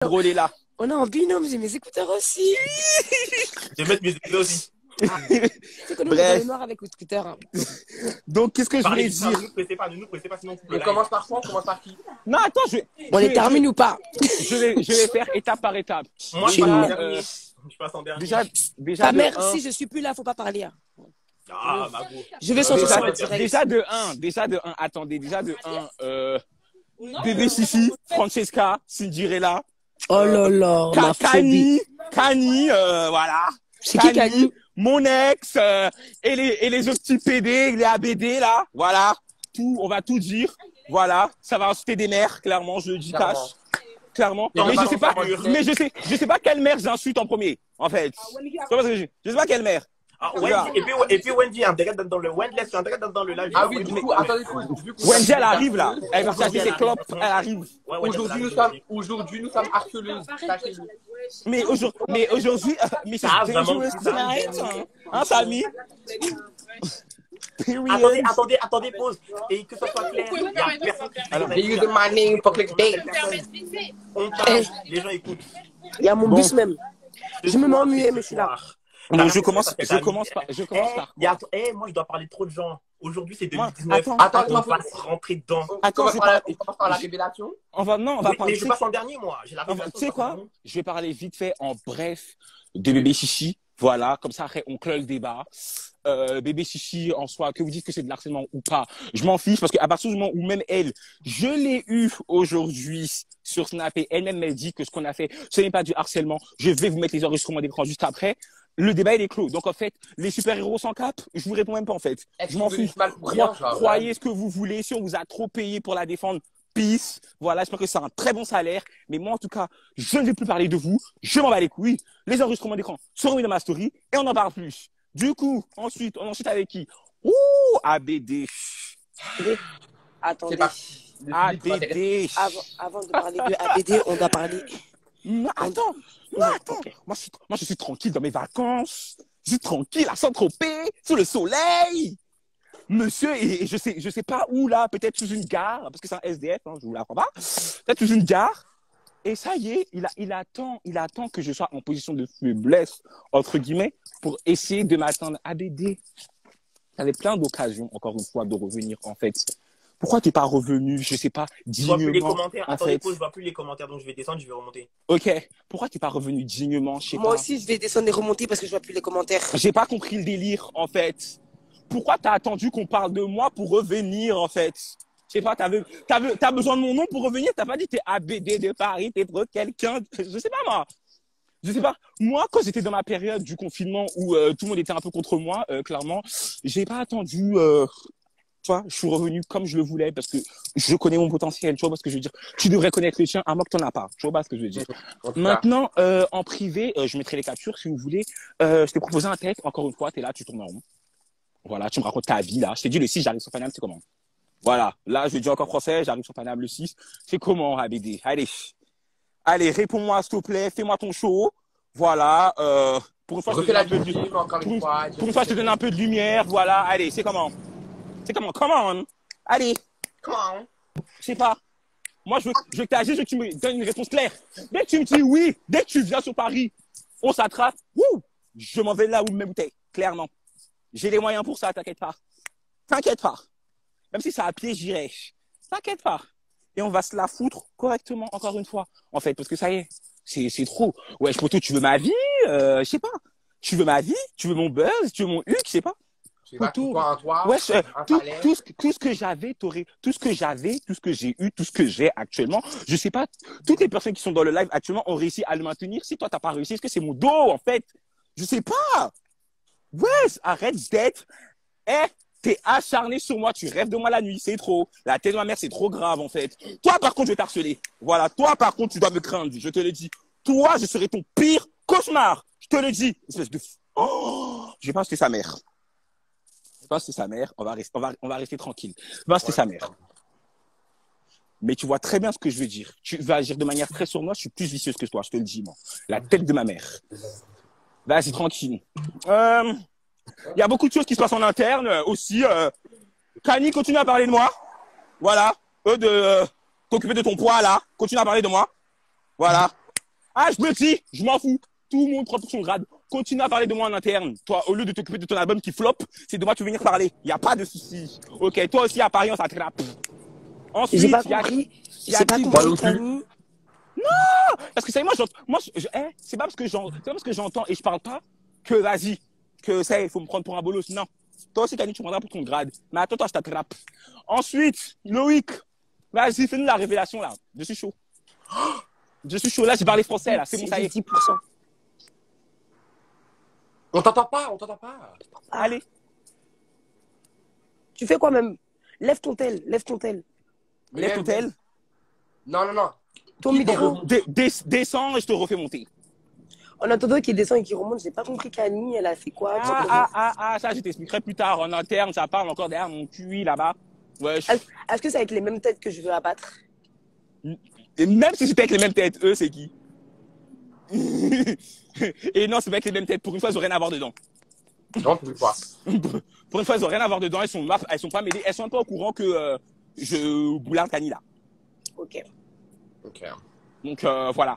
Drôle là. On est en binôme, j'ai mes écouteurs aussi. Je vais mettre mes écouteurs aussi. C'est que nous, on est dans le noir avec les écouteurs. Hein. Donc, qu'est-ce que je voulais Parlez dire? ne nous pressez pas, ne nous pressez pas, sinon on coupe le On live. commence par quoi? On commence par qui? Non, attends, On les termine ou pas? je vais faire étape par étape. Moi, je Chez passe en nous. dernier. Je passe en dernier. Déjà Ta de mère, un- si je suis plus là, faut pas parler. Hein. Ah, ma go. Je vais sortir ça en direct. déjà de un, attendez, déjà de un, bébé Sissi, Francesca, Cinderella, Oh là là, ma phobie. Kani, voilà. C'est qui Kani? Mon ex, et les autres petits PD, les ABD, là, voilà. Tout, on va tout dire. Voilà. Ça va insulter des mères, clairement, je le dis Clairement. cash. Clairement. Non, Mais pas je sais pas, forcément. mais je sais pas quelle mère j'insulte en premier, en fait. Tu vois ce que je sais pas quelle mère. Ah, Wendy, et puis Wendy, on dirait dans le Wendless, on dirait dans le live. Ah oui, du coup, attendez, du coup, Wendy, elle arrive, là. Elle va Wendy, chercher elle ses arrive. clopes, elle arrive. Ouais, ouais, Aujourd'hui, nous sommes harceleuses. Sachez-le. Mais aujourd'hui, mais c'est Ah, vraiment, dangerous c'est tonight, ça. hein, Samy? Attendez, pause. Et que ça soit clair, il y a personne qui Alors, They use my name for clickbait. on parle, les gens écoutent. Il y a mon bus même. Je me mets emmuyé, mais je suis là. Bon, je commence par. Moi, je dois parler de trop de gens. Aujourd'hui, c'est Moi, 2019. attends, on va se rentrer dedans. Attends, On c'est commence pas. par la révélation. On va Mais parler. je passe en dernier, moi. J'ai la révélation, Tu sais ça quoi? passe en dernier. Je vais parler vite fait en bref de bébé Chichi. Voilà, comme ça après on clôt le débat. Bébé Chichi en soi, que vous dites que c'est de l'harcèlement ou pas, je m'en fiche parce qu'à partir du moment où même elle, je l'ai eu aujourd'hui sur Snap et elle-même m'a dit que ce qu'on a fait, ce n'est pas du harcèlement. Je vais vous mettre les enregistrements d'écran juste après. Le débat il est clos. Donc en fait, les super-héros sans cap, je vous réponds même pas en fait. Est-ce Je m'en que vous fiche. dites mal pour rien, genre, Croyez ce que vous voulez. Si on vous a trop payé pour la défendre, peace. Voilà, j'espère que c'est un très bon salaire. Mais moi, en tout cas, je ne vais plus parler de vous. Je m'en bats les couilles. Les enregistrements d'écran seront mis dans ma story et on n'en parle plus. Du coup, ensuite, on ensuite avec qui? Ouh, ABD. C'est Attendez. parti. ABD. Avant de parler de ABD, on doit parler. Non, attends. Non, attends. Ok. Moi, je suis tranquille dans mes vacances. Je suis tranquille à Saint-Tropez, sous le soleil. Monsieur, et je sais pas où là, peut-être sous une gare, parce que c'est un SDF, hein, je vous l'apprends pas. Peut-être sous une gare. Et ça y est, il attend que je sois en position de faiblesse, entre guillemets, pour essayer de m'atteindre. ABD, t'avais plein d'occasions, encore une fois, de revenir, en fait. Pourquoi t'es pas revenu, je sais pas, Je vois plus les dignement, commentaires. en Attendez, fait. pause, je vois plus les commentaires, donc je vais descendre, je vais remonter. Ok. Pourquoi t'es pas revenu dignement, je sais Moi pas. aussi, je vais descendre et remonter parce que je vois plus les commentaires. J'ai pas compris le délire, en fait. Pourquoi t'as attendu qu'on parle de moi pour revenir, en fait? Je sais pas, t'as besoin de mon nom pour revenir? T'as pas dit t'es ABD de Paris, t'es pour quelqu'un? Je sais pas, moi. Je sais pas. Moi, quand j'étais dans ma période du confinement où tout le monde était un peu contre moi, clairement, j'ai pas attendu. Tu vois, je suis revenu comme je le voulais parce que je connais mon potentiel. Tu vois ce que je veux dire? Tu devrais connaître le tien, à moins que t'en as pas. Tu vois ce que je veux dire? En tout cas, Maintenant, en privé, je mettrai les captures si vous voulez. Je t'ai proposé un texte. Encore une fois, t'es là, tu tournes en rond. Voilà, tu me racontes ta vie là. Je t'ai dit le 6, j'arrive sur Paname, c'est comment? Voilà, là, je dis encore français, j'arrive sur Paname le 6. C'est comment, ABD? Allez, réponds-moi s'il te plaît, fais-moi ton show. Voilà, pour une fois, je te refais donne la un peu de... victime, encore une fois. Pour une fois, je te donne un peu de lumière. Voilà, allez, c'est comment? Come on. Allez, Comment? je sais pas. Moi, je veux que t'agisses, je veux que tu me donnes une réponse claire. Dès que tu me dis oui, dès que tu viens sur Paris, on s'attrape. Wouh, je m'en vais là où même t'es, clairement. J'ai les moyens pour ça, t'inquiète pas. T'inquiète pas. Même si c'est à pied, j'irai. T'inquiète pas. Et on va se la foutre correctement, encore une fois. En fait, parce que ça y est, c'est trop. Ouais, poto, tu veux ma vie? Je sais pas. Tu veux ma vie? Tu veux mon buzz? Tu veux mon huc? Je sais pas. Tu vas tout un toit, Ouais, un salaire. tout ce que j'avais, tout ce que j'ai eu, tout ce que j'ai actuellement, je sais pas, toutes les personnes qui sont dans le live actuellement ont réussi à le maintenir. Si toi t'as pas réussi, est-ce que c'est mon dos, en fait? Je sais pas. Ouais, arrête d'être, t'es acharné sur moi, tu rêves de moi la nuit, c'est trop. La tête de ma mère, c'est trop grave, en fait. Toi, par contre, je vais t'harceler. Voilà, toi, par contre, tu dois me craindre, je te le dis. Toi, je serai ton pire cauchemar. Je te le dis. Espèce de... Oh, je vais pas acheter sa mère. C'est sa mère, on va rester tranquille. C'est sa mère. Mais tu vois très bien ce que je veux dire. Tu vas agir de manière très sournoise, je suis plus vicieuse que toi, je te le dis, moi. La tête de ma mère. Vas-y, tranquille. Il y a beaucoup de choses qui se passent en interne aussi. Kani, continue à parler de moi. Voilà. T'occuper de ton poids, là. Continue à parler de moi. Voilà. Ah, je me dis, je m'en fous. Tout le monde prend pour son grade. Continue à parler de moi en interne. Toi, au lieu de t'occuper de ton album qui flop, c'est de moi que tu veux venir parler. Il n'y a pas de souci. Ok, toi aussi à Paris, on s'attrape. Ensuite, J'ai pas il y a compris. il y a J'ai pas qui compris, d'autre? Camille. Parce que ça, c'est pas parce que j'entends et je parle pas que vas-y, que ça, il faut me prendre pour un bolos. Non. Toi aussi, Camille, tu prendras pour ton grade. Mais attends, toi, je t'attrape. Ensuite, Loïc, vas-y, fais-nous la révélation, là. Je suis chaud. Je suis chaud, là, j'ai parlé français, là. C'est bon, ça y est. 10%. On t'entend pas, on t'entend pas. Allez. Tu fais quoi même? Lève ton tel, lève ton tel. Lève ton tel. Non, non, non. Ton micro. Descends et je te refais monter. En attendant qu'il descend et qu'il remonte, j'ai pas compris Camille, elle a fait quoi? Ça, je t'expliquerai plus tard. En interne, ça parle encore derrière mon QI, là-bas. Ouais. Est-ce que ça va être les mêmes têtes que je veux abattre? Et même si c'était avec les mêmes têtes, eux, c'est qui? Et non, c'est pas avec les mêmes têtes. Pour une fois, ils n'ont rien à voir dedans. Non, pour une fois. Pour une fois, ils n'ont rien à voir dedans. Elles sont pas mêlées. Elles sont un peu au courant que je boularde Kani là. Ok. Ok. Donc voilà.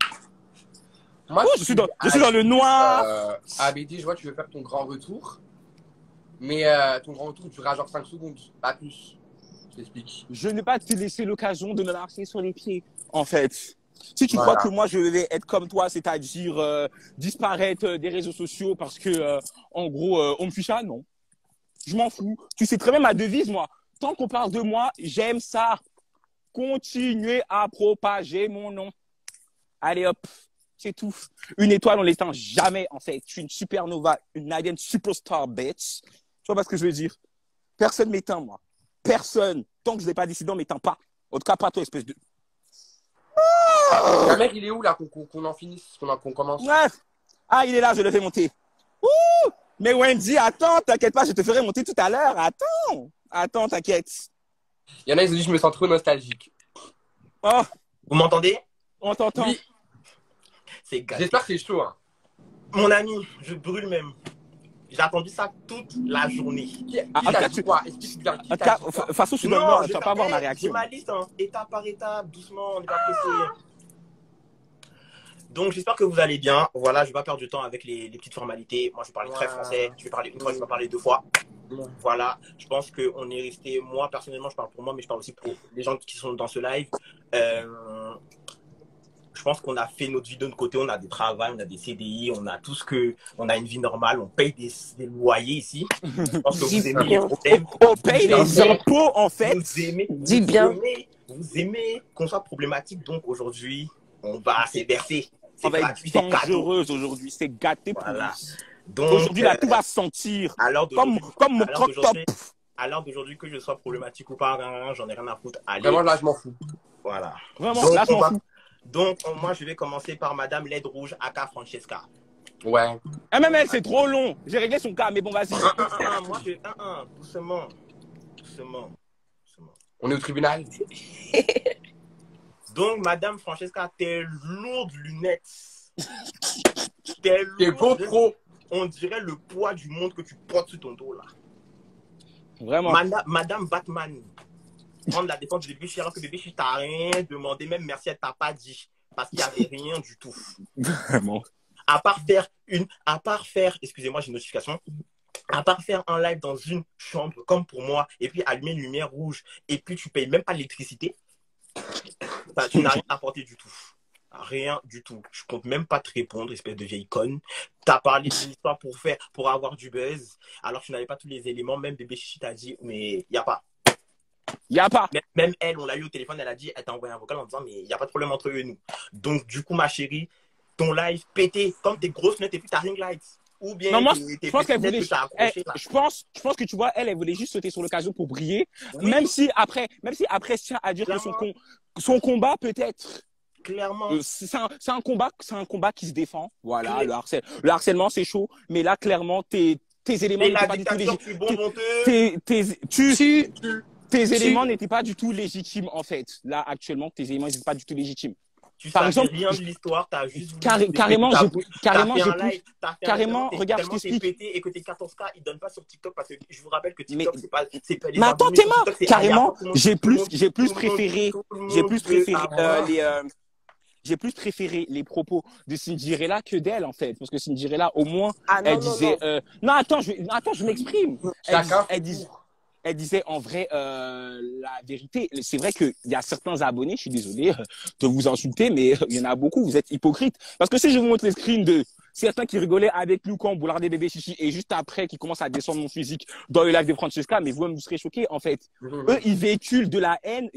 Moi, je suis dans le noir. ABD, je vois, tu veux faire ton grand retour. Mais ton grand retour durera genre 5 secondes, pas plus. Je t'explique. Je n'ai pas te laissé l'occasion de me marcher sur les pieds, en fait. Si tu Voilà. crois que moi, je vais être comme toi, c'est-à-dire disparaître des réseaux sociaux parce que, en gros, on me fiche ça, non. Je m'en fous. Tu sais très bien ma devise, moi. Tant qu'on parle de moi, j'aime ça. Continuez à propager mon nom. Allez, hop. C'est tout. Une étoile, on l'éteint jamais, en fait. Je suis une supernova, une alien superstar, bitch. Tu vois pas ce que je veux dire? Personne m'éteint, moi. Personne. Tant que je n'ai pas décidé, on m'éteint pas. En tout cas, pas toi, espèce de... Le mec, il est où là, qu'on en finisse, qu'on commence? Bref. Ah, il est là, je le fais monter. Ouh! Mais Wendy, attends, t'inquiète pas, je te ferai monter tout à l'heure. Attends, t'inquiète. Il y en a, ils ont dit, je me sens trop nostalgique. Oh, Vous m'entendez? on t'entend. Oui. C'est gâté. J'espère que c'est chaud. Hein. Mon ami, je brûle même. J'ai attendu ça toute la journée. Qui en tout t'a cas, dit quoi? Explique bien. Qui En tout t'a cas, dit de quoi? toute façon, je suis dans le noir, tu vas pas voir ma J'ai réaction. ma liste, hein, étape par étape, doucement, on n'est pas pressé. Donc, j'espère que vous allez bien. Voilà, je vais pas perdre du temps avec les petites formalités. Moi, je parle très français. Je vais parler une fois, je vais parler deux fois. Voilà, je pense qu'on est resté, moi, personnellement, je parle pour moi, mais je parle aussi pour les gens qui sont dans ce live. Je pense qu'on a fait notre vie de notre côté. On a des travails, on a des CDI, on a tout ce que... On a une vie normale, on paye des loyers ici. Je pense que vous aimez les problèmes. On paye les impôts, en fait. Vous aimez qu'on soit problématique. Donc, aujourd'hui, on va s'exercer. On va être dangereuse aujourd'hui. C'est gâté pour Voilà. nous. Donc, Aujourd'hui, là, tout va se sentir. Comme mon croque-top. À l'heure d'aujourd'hui, que je sois problématique ou pas, j'en ai rien à foutre. Allez. Vraiment, là, je m'en fous. Voilà. Vraiment, Donc, là, je m'en fous. Donc, moi, je vais commencer par Madame LED Rouge, aka Francesca. Ouais. MML, c'est trop long. J'ai réglé son cas, mais bon, vas-y. Moi, je... doucement. On est au tribunal. Donc, Madame Francesca, tes lourdes lunettes. Tes beau pro. On dirait le poids du monde que tu portes sur ton dos, là. Vraiment. Madame Batman. Prendre la défense de Bébé Chi, alors que Bébé Chi t'a rien demandé, même merci, elle t'a pas dit. Parce qu'il n'y avait rien du tout. Vraiment. À part faire, excusez-moi, j'ai une notification. À part faire un live dans une chambre, comme pour moi, et puis allumer une lumière rouge, et puis tu payes même pas l'électricité, tu n'as rien apporté du tout. Rien du tout. Je compte même pas te répondre, espèce de vieille conne. T'as parlé d'une histoire pour avoir du buzz, alors que tu n'avais pas tous les éléments. Même Bébé Chichi t'a dit, mais il n'y a pas. Il n'y a pas. Même elle, on l'a eu au téléphone, elle a dit, elle t'a envoyé un vocal en disant, mais il n'y a pas de problème entre eux et nous. Donc, du coup, ma chérie, ton live pété, comme tes grosses lunettes et puis ta ring light. Ou bien Non, moi, tes je pense qu'elle voulait. que t'as accrochées, là. Je pense que tu vois, elle voulait juste sauter sur l'occasion pour briller. Oui. Même si après, je tiens à dire que son combat peut-être. Clairement. C'est un combat qui se défend. Voilà, le harcèlement, c'est chaud. Mais là, clairement, tes éléments n'étaient pas du tout légitimes. Tes éléments n'étaient pas du tout légitimes, en fait. Là, actuellement, tes éléments n'étaient pas du tout légitimes. Par exemple, rien de l'histoire, t'as juste carrément, regarde, je t'es t'explique. pété et que tes 14K, ils donnent pas sur TikTok parce que je vous rappelle que TikTok, c'est pas les mais attends, t'es mort. TikTok, Carrément, j'ai plus préféré j'ai plus préféré les propos de Cinderella que d'elle, en fait. Parce que Cinderella, au moins, Ah non, elle non, disait, non. Non, attends, je m'exprime. Chacun. Elle disait en vrai la vérité. C'est vrai qu'il y a certains abonnés, je suis désolé de vous insulter, mais il y en a beaucoup, vous êtes hypocrites. Parce que si je vous montre les screens de certains qui rigolaient avec nous quand on boulardait bébé chichi et juste après qui commencent à descendre mon physique dans le live de Francesca, mais vous-même vous serez choqués en fait. Eux, ils véhiculent de la haine,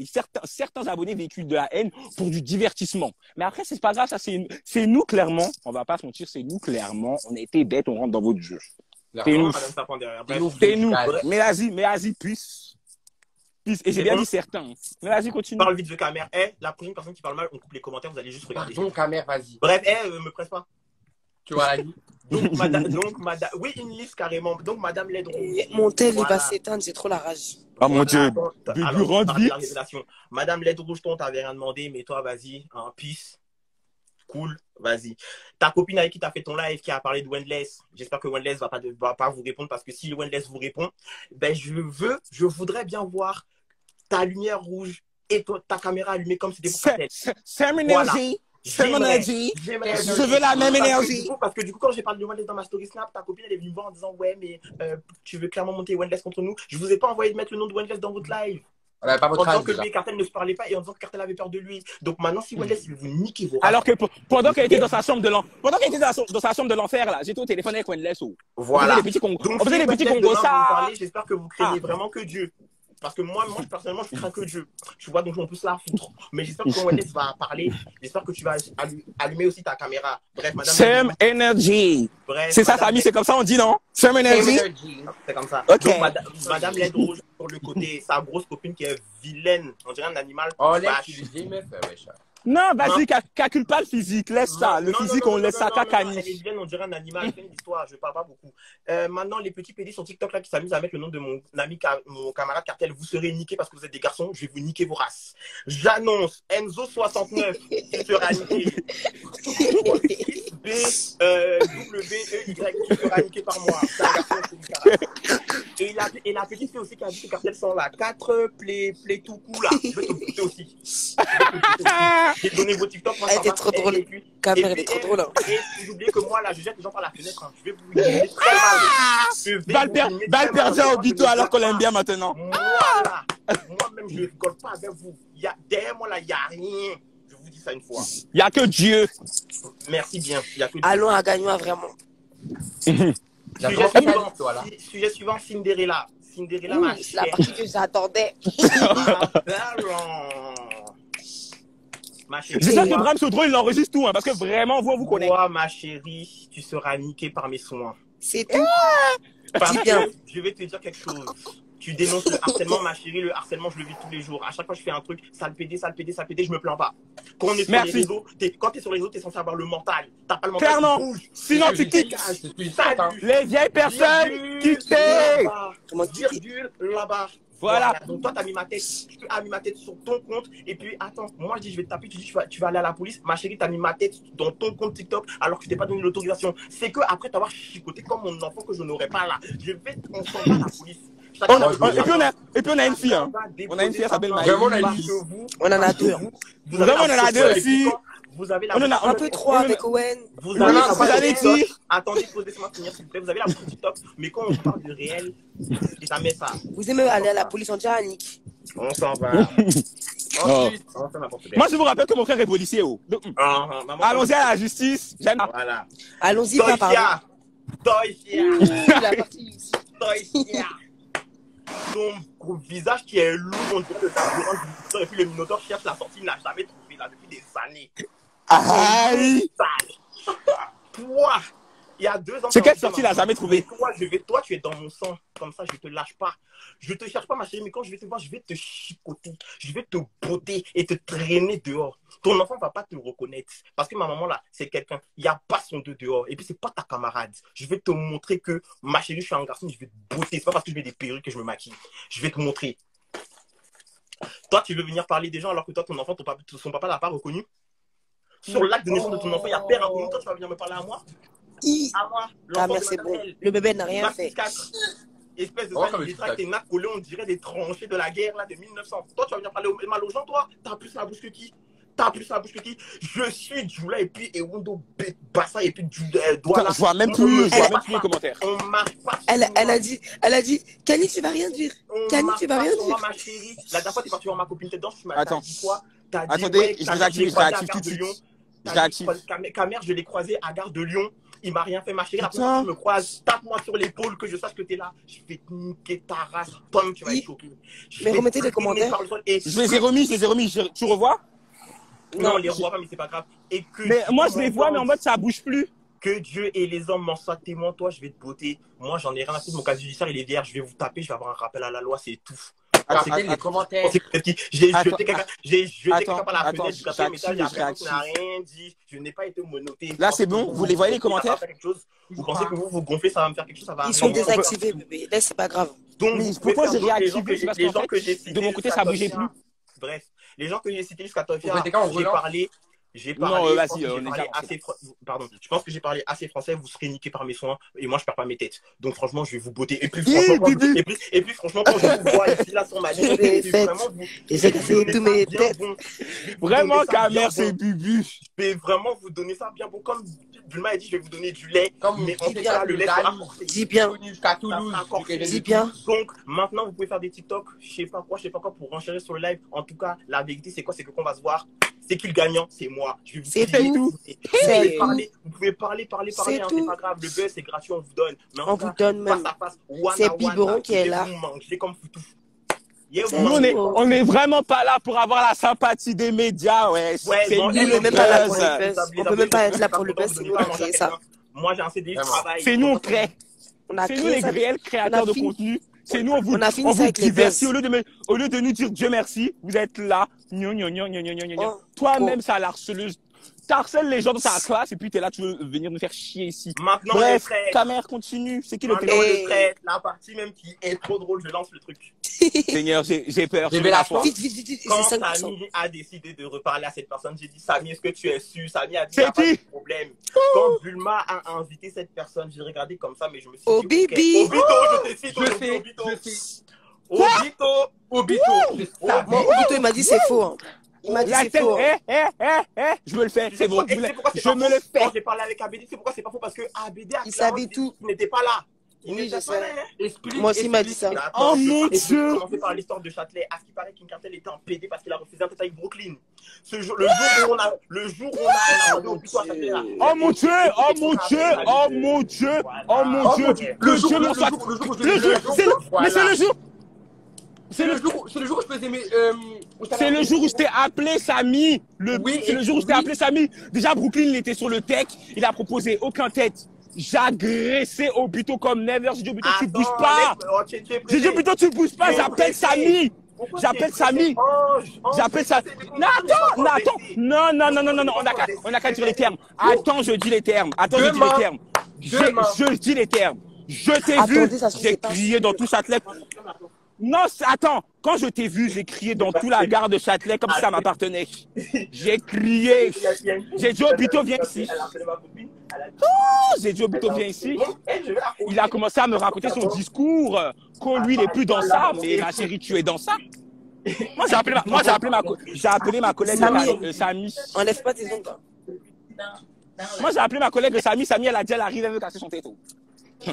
certains abonnés véhiculent de la haine pour du divertissement. Mais après, c'est pas grave, ça c'est nous clairement, on va pas se mentir, c'est nous clairement, on a été bêtes, on rentre dans votre jeu. C'est nous. Madame Sapin derrière. Bref. C'est nous. Mais vas-y, puisse. Et j'ai bien dit certains. Mais vas-y, continue. Parle vite de caméra. La prochaine personne qui parle mal, on coupe les commentaires, vous allez juste regarder. Pardon, caméra, vas-y. Bref, me presse pas. Tu vois la vie. Donc, madame, oui, une liste carrément. Donc, madame Ledron. Mon tel, il Voilà. va s'éteindre, j'ai trop la rage. Ah mon Dieu. Alors, rentre parle de vite. la révélation. Madame Led Rouge, on t'avait rien demandé, mais toi, vas-y, un peace. Cool, vas-y. Ta copine avec qui t'as fait ton live, qui a parlé de Wendless, j'espère que Wendless va pas vous répondre, parce que si Wendless vous répond, ben je voudrais bien voir ta lumière rouge et ta caméra allumée comme c'était pour ta tête. C'est mon énergie. C'est mon énergie. Je veux la même énergie. Parce que du coup, quand j'ai parlé de Wendless dans ma story Snap, ta copine elle est venue me voir en disant ouais, mais tu veux clairement monter Wendless contre nous. Je vous ai pas envoyé de mettre le nom de Wendless dans votre live. On n'avait pas En votre disant âge, que déjà. lui et Cartel ne se parlaient pas et en disant que Cartel avait peur de lui. Donc maintenant, si Wendless il veut vous niquer vos Alors que pendant qu'elle était dans sa chambre de l'enfer, là, j'étais au téléphone avec Wendless. voilà. On faisait des petits Donc, congos si ça. vous parlez, j'espère que vous craignez vraiment que Dieu. Parce que moi, personnellement, je crains que Dieu. Tu vois, donc on peut se la foutre. Mais j'espère que quand Wendless va parler, j'espère que tu vas allumer aussi ta caméra. Bref, madame. Same energy. Bref, C'est ça, madame famille, c'est comme ça on dit, non? Same energy. C'est comme ça. Ok. Donc, madame Led Rouge, sur le côté, sa grosse copine qui est vilaine. On dirait un animal. Oh, laisse, vache. tu les aimais, wesh. Non, vas-y, calcule pas le physique, laisse ça. Le Non, physique, non, on non, laisse non, ça non, qu'à non, Camille. elle est vilaine, on dirait un animal, c'est une histoire, je parle pas beaucoup. Maintenant, les petits pédis sur TikTok là qui s'amusent à mettre le nom de mon ami, mon camarade Cartel, vous serez niqués parce que vous êtes des garçons, je vais vous niquer vos races. J'annonce, Enzo69, tu seras niqué. W-E-Y, tu seras niqué par moi. C'est un garçon, c'est du caractère. Et la petite fille aussi qui a dit que Cartel sont là. 4 play tout coup là. Je vais te buter aussi. J'ai donné vos TikTok. Moi, Elle ça était va. trop drôle. Et Caméra, puis, elle est trop drôle. hein. Et n'oubliez que moi là, je jette les gens par la fenêtre. Hein. Je vais vous niquer très mal. Je vais Balle vous niquer très mal. perdue à Obito Moi, je alors qu'on ne l'aime bien maintenant. Moi-même, je ne rigole pas avec vous. Derrière moi là, il n'y a rien. Je vous dis ça une fois. Il n'y a que Dieu. Merci bien. Il y a que Allons à Gagnois, vraiment. Sujet suivant, Cinderella. Cinderella, ma C'est la chère. partie que j'attendais. Ma chérie. J'espère que Bram Sodro, il enregistre tout, hein, parce que vraiment, vous connaissez. Toi, ma chérie, tu seras niquée par mes soins. C'est tout. Parce Dis que bien. je vais te dire quelque chose. Tu dénonces le harcèlement, ma chérie. Le harcèlement, je le vis tous les jours. À chaque fois que je fais un truc, sale pédé, je me plains pas. Quand on est sur Merci. les réseaux, quand t'es sur les réseaux, t'es censé avoir le mental. T'as pas le mental. Clairement. Tu bouges. Sinon, tu quittes. Salut. Les vieilles personnes Virgule quittées. là-bas. Comment tu dis? Virgule là-bas. Voilà. Donc toi, t'as mis ma tête. Tu as mis ma tête sur ton compte. Et puis, attends, moi, je dis, je vais te taper. Tu dis, tu vas aller à la police. Ma chérie, t'as mis ma tête dans ton compte TikTok alors que je t'ai pas donné l'autorisation. C'est que après t'avoir chicoté comme mon enfant que je n'aurais pas là, on s'en va à la police. Et puis on a une fille, hein. On a une fille, elle s'appelle Maï. Vraiment, on a une fille. On en a deux. Vraiment, on en a deux aussi. Vous avez la On en a Un peu trop avec Owen. Vous Non, avez non, la vous allez TikTok. dire. Attendez, laissez-moi finir s'il vous plaît. Vous avez la bouche TikTok, mais quand on parle de réel, et ça met ça. Vous aimez aller à la police, on dirait Annick. On s'en va. Ensuite, On fait n'importe quoi. Moi, je vous rappelle que mon frère est policier. Oh. Donc, Maman, allons-y à la justice. J'aime. Voilà. Allons-y, papa. Toysia. La partie. Toysia. Ton visage qui est lourd, on dirait le carburant du Minotaure, et puis le Minotaure cherche la sortie, il n'a jamais trouvé là depuis des années. Aïe. Toi, il y a 2 ans. C'est quelle sortie il a jamais trouvé? Toi, tu es dans mon sang. Comme ça, je te lâche pas. Je te cherche pas, ma chérie, mais quand je vais te voir, je vais te chicoter. Je vais te botter et te traîner dehors. Ton enfant va pas te reconnaître. Parce que ma maman, là, c'est quelqu'un. Il n'y a pas son deux dehors. Et puis, c'est pas ta camarade. Je vais te montrer que, ma chérie, je suis un garçon, je vais te botter. C'est pas parce que je mets des perruques que je me maquille. Je vais te montrer. Toi, tu veux venir parler des gens alors que toi, ton enfant, son papa l'a pas reconnu. Sur l'acte de naissance de ton enfant, il y a père inconnu. Toi, tu vas venir me parler à moi. À moi, Ah, l'enfant mais de c'est bon. maternelle. Le bébé n'a rien fait. 4. Espèce de Oh, ça, comme il il tes nappes collées, on dirait des tranchées de la guerre là, de 1900. Toi, tu vas venir parler mal aux gens, toi. T'as plus la bouche que qui? tape plus la bouche que qui. Je suis Jula et puis Ewundo Bassa et puis Douala. Je vois même plus les commentaires. On marche pas. Elle a dit, Kani, tu vas rien dire. Kani, tu vas rien dire. Ma chérie, la dernière fois, t'es parti voir ma copine, t'es dedans, tu m'as dit quoi? Attendez, je réactive tout de suite. Je réactive. Camer, je l'ai croisé à Gare de Lyon. Il m'a rien fait, ma chérie. Après, quand tu me croises, tape-moi sur l'épaule que je sache que t'es là. Je vais te niquer ta race. Toi, tu vas être choqué. Mais remettez les commentaires. Je les ai remis. Tu revois? Non, on les revoit pas, mais c'est pas grave. Mais moi, je les vois, mais en mode, ça bouge plus. Que Dieu et les hommes m'en soient témoins. Toi, je vais te botter. Moi, j'en ai rien à foutre. Mon casier judiciaire, il est vierge. Je vais vous taper. Je vais avoir un rappel à la loi. C'est tout. C'était les commentaires. J'ai jeté quelqu'un par la fenêtre, j'ai un message, après, on n'a rien dit. Je n'ai pas été menotté. Là, c'est bon? Vous les voyez, les commentaires? Vous pensez que vous gonflez, ça va me faire quelque chose, ça va. Ils sont désactivés, bébé. Là, c'est pas grave. Donc, pourquoi j'ai réactivé? Parce les qu'en gens que j'ai fait, cités de mon côté, ça bougeait plus. Bref, les gens que j'ai cités jusqu'à Tofia, j'ai Non, parlé vas-y, on est déjà assez pardon, je pense que j'ai parlé assez français, vous serez niqués par mes soins et moi je perds pas mes têtes. Donc franchement, je vais vous botter et puis franchement quand je vous vois ici là sur ma ligne, j'ai fait tous mes têtes. Vraiment, Camer, c'est Bubu. Je vais vraiment vous donner ça bien bon comme Bulma a dit, je vais vous donner du lait, mais en tout cas le lait sera porté. Dis bien. Dis bien. Donc maintenant vous pouvez faire des TikTok, je sais pas quoi pour renchérir sur le live. En tout cas, la vérité c'est quoi? C'est que qu'on va se voir. C'est qui le gagnant? C'est moi. C'est tout. Vous pouvez parler, hein, c'est pas grave. Le buzz, c'est gratuit, on vous donne. Mais on vous donne même. C'est Biberon qui est là. J'ai comme foutu. On est vraiment pas là pour avoir la sympathie des médias, ouais. C'est nous le buzz. On peut même pas être là pour le buzz, c'est nous qui créons ça. Moi, j'ai un CDI de travail. C'est nous, on crée. C'est nous les réels créateurs de contenu. C'est nous, on vous divertit. Au lieu de nous dire Dieu merci, vous êtes là. Toi-même, ça harceleuse. T'harcèles les gens dans ta classe et puis t'es là, tu veux venir nous faire chier ici. Maintenant, bref, Camer, continue. C'est qui le téléphone? La partie même qui est trop drôle, je lance le truc. Seigneur, j'ai peur. Vite. Quand Samy a décidé de reparler à cette personne, j'ai dit, Samy, est-ce que tu es sûr? Samy a dit, c'est il n'y a pas de problème. Quand Bulma a invité cette personne, j'ai regardé comme ça, mais je me suis dit, Bibi. Obito, je te cite. Obito, il m'a dit c'est faux. Il m'a dit c'est faux. Je me le fais, c'est bon. Je me le fais. Quand j'ai parlé avec ABD, c'est pourquoi c'est pas faux? Parce que ABD a savait tout. Il n'était pas là. Oui, je sais. Moi aussi, il m'a dit ça. Oh mon Dieu! Je vais commencer par l'histoire de Châtelet. À ce qui paraît, King Cartel était en PD parce qu'il a refusé un tête avec Brooklyn. Le jour où on a rendu au putain à Châtelet là. Oh mon Dieu! Que Dieu m'en soit. Mais c'est le jour. C'est le jour où je faisais mes. C'est le jour où je t'ai appelé Samy. C'est le jour où je t'ai appelé Samy. Déjà, Brooklyn, il était sur le tech. Il a proposé aucun tête. J'agressais Obito comme never. J'ai dit Obito, tu bouges pas. J'ai dit Obito, tu bouges pas. J'appelle Samy. J'appelle Samy. Non, attends. Non. On a qu'à dire les termes. Attends, je dis les termes. Je dis les termes. Je t'ai vu. J'ai crié dans tout Châtelet. Non, attends, quand je t'ai vu, j'ai crié dans toute la gare de Châtelet comme si ça m'appartenait. J'ai crié. J'ai dit, Obito, viens ici. J'ai dit, Obito, viens ici. Il a commencé à me raconter son discours, que lui, il n'est plus dans ça, mais ma chérie, tu es dans ça. Moi, j'ai appelé ma collègue Samy. Enlève pas tes ongles. Moi, j'ai appelé ma collègue Samy. Samy, elle a dit, elle arrive, elle veut casser son téton. Tu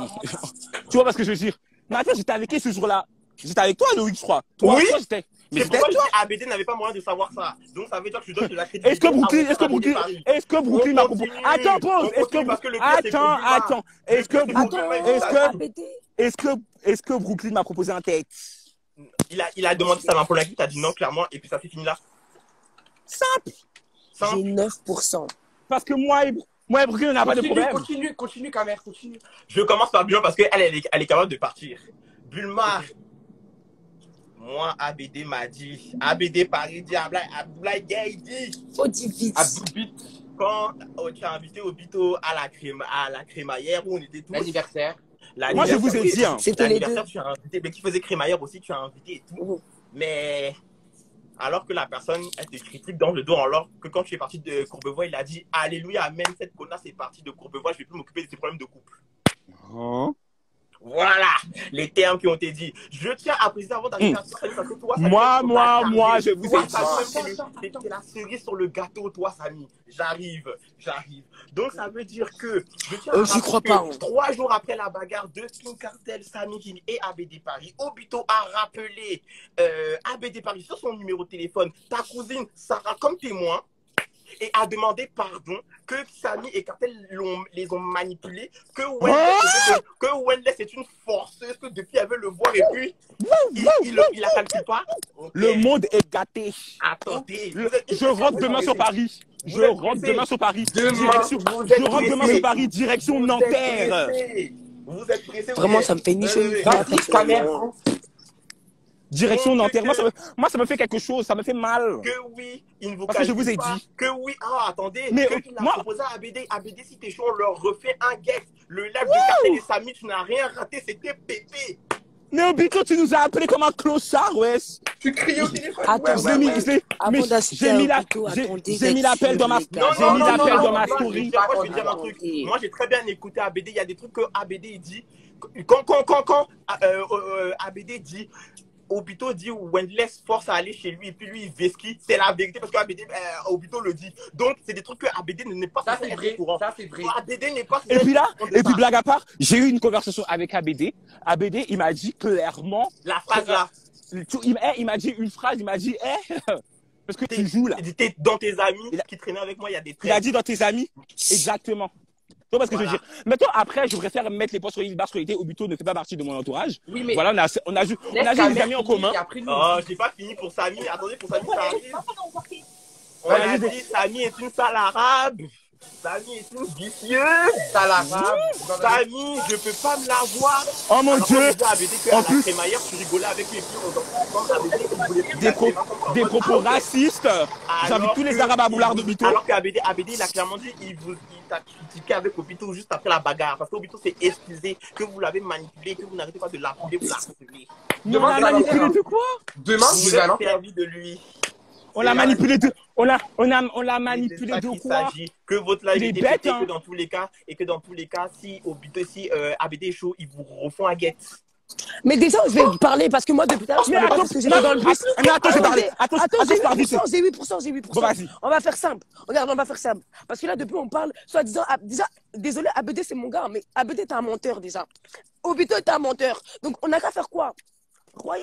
vois parce que je veux dire. Mais attends, j'étais avec qui ce jour-là? J'étais avec toi, Loïc, je crois. Oui. J'étais. Mais c'est pourquoi ABD n'avait pas moyen de savoir ça. Donc ça veut dire que je donne de la crédibilité. Est-ce que Brooklyn m'a proposé? Attends, pause. Attends. Est-ce que Brooklyn m'a proposé un tête? Il a demandé ça pour la qui, t'as dit non clairement, et puis ça s'est fini là. Simple. J'ai 9%. Parce que moi et Brooklyn, on n'a pas de problème. Continue, Camer, continue. Je commence par Bulma parce qu'elle est capable de partir. Bulma. Moi, ABD m'a dit. ABD Paris dit Ablaï Gay dit. Faut dire vite. Quand tu as invité Obito à la crémaillère où on était tous. L'anniversaire. Moi, je vous ai dit. C'était les deux. Tu as invité, mais qui faisait crémaillère aussi, tu as invité et tout. Mais alors que la personne, elle te critique dans le dos, alors que quand tu es parti de Courbevoie, il a dit Alléluia, amen, cette connasse est partie de Courbevoie, je ne vais plus m'occuper de ses problèmes de couple. Voilà les termes qui ont été dit. Je tiens à préciser avant d'arriver à ça, parce que toi, Moi, je vous ai dit. C'est la cerise sur le gâteau, toi, Samy. J'arrive. Donc, ça veut dire que je tiens à j'y crois pas. 3 jours après la bagarre de King Cartel, Samy King et ABD Paris, Obito a rappelé ABD Paris sur son numéro de téléphone, ta cousine Sarah comme témoin, et a demandé pardon, que Samy et Cartel les ont manipulés, que Wendless est une forceuse, que depuis elle veut le voir et puis il la calcule pas. Okay. Le monde est gâté. Attendez. Je rentre demain sur Paris. Je rentre demain sur Paris. Direction Nanterre. Vous êtes pressés. Vraiment, ça me fait ni chaud ni froid. Direction Nanterre. Moi, ça me fait quelque chose. Ça me fait mal. Que oui, il ne vous Parce que je vous ai dit. Que oui. Ah, attendez. Mais que il a proposé à ABD. ABD, si t'es chaud, on leur refait un guest. Le live de Cartel et Samy, tu n'as rien raté. C'était pété. Mais Obito, tu nous as appelé comme un clochard, wesh. Tu cries au téléphone. Attends, j'ai mis l'appel dans ma story. Moi, je vais dire un truc. Moi, j'ai très bien écouté ABD. Il y a des trucs que ABD dit. Quand ABD dit, Obito dit Wendless force à aller chez lui et puis lui il vesquille, c'est la vérité parce que ABD, Obito le dit. Donc c'est des trucs que ABD n'est pas censé être au courant. Ça c'est vrai. ABD n'est pas Et puis là, blague à part, j'ai eu une conversation avec ABD. ABD, il m'a dit clairement la phrase là. Il m'a dit une phrase, il m'a dit parce que tu joues là. T'es dans tes amis qui traînaient avec moi, il y a des traits. Il a dit dans tes amis. Exactement. Tu vois ce que je veux dire. Maintenant, après, je préfère mettre les posts sur parce que Obito ne fait pas partie de mon entourage. Oui, mais voilà, on a juste des amis en commun. Oh, j'ai pas fini pour Samy. Attendez, pour Samy, ça arrive. On a dit Samy est une sale arabe. Samy est une vicieuse. Sale arabe. Samy, je peux pas me la voir. Oh mon Dieu. En plus, tu rigolais avec les filles. Des propos racistes. J'invite tous les arabes à boulard d'Obito. Alors qu'ABD, il a clairement dit, il t'a critiqué avec Obito juste après la bagarre. Parce qu'Obito s'est excusé, que vous l'avez manipulé, que vous n'arrêtez pas de l'appeler, vous l'harceler. Mais on l'a manipulé de quoi? Demain, vous avez servi de lui. On l'a manipulé de quoi? Que votre live est bête, que dans tous les cas, si ABD est chaud, ils vous refont à guette. Mais déjà, je vais parler parce que moi, depuis tout à l'heure, je parlais pas parce que j'étais dans le bus. Attends, j'ai 8%. Vas-y. On va faire simple. Regarde, on va faire simple. Parce que là, depuis, on parle, soi-disant, déjà, désolé, ABD, c'est mon gars, mais ABD est un menteur déjà. Obito est un menteur. Donc, on n'a qu'à faire quoi?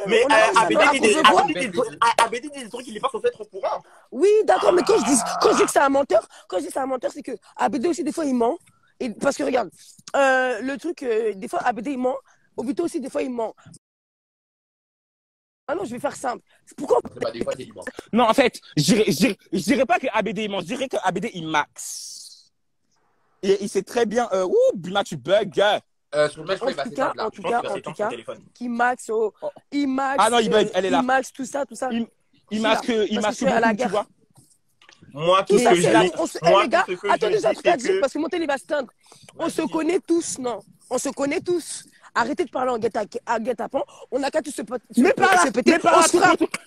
Mais ABD dit des trucs qu'il n'est pas censé être au courant. Oui, d'accord, mais quand je dis que c'est un menteur, c'est que ABD aussi, des fois, il ment. Et, parce que regarde, le truc, des fois, ABD, il ment. Obito aussi, des fois, il ment. Ah non, je vais faire simple. Pourquoi? Non, en fait, je dirais pas que ABD il ment, je dirais que ABD il max. Et il sait très bien, Buma, tu bugs. Sur le en tout cas, qui max, il max. Ah non, il bug, elle est là. Il max, tout ça. Il max beaucoup, à la tu vois. Moi, tout ce que je dis. Les gars, attendez, j'ai un truc à dire parce que mon télé va se teindre. On se connaît tous, non? On se connaît tous. Arrêtez de parler en guet-apens. On n'a qu'à tous se péter.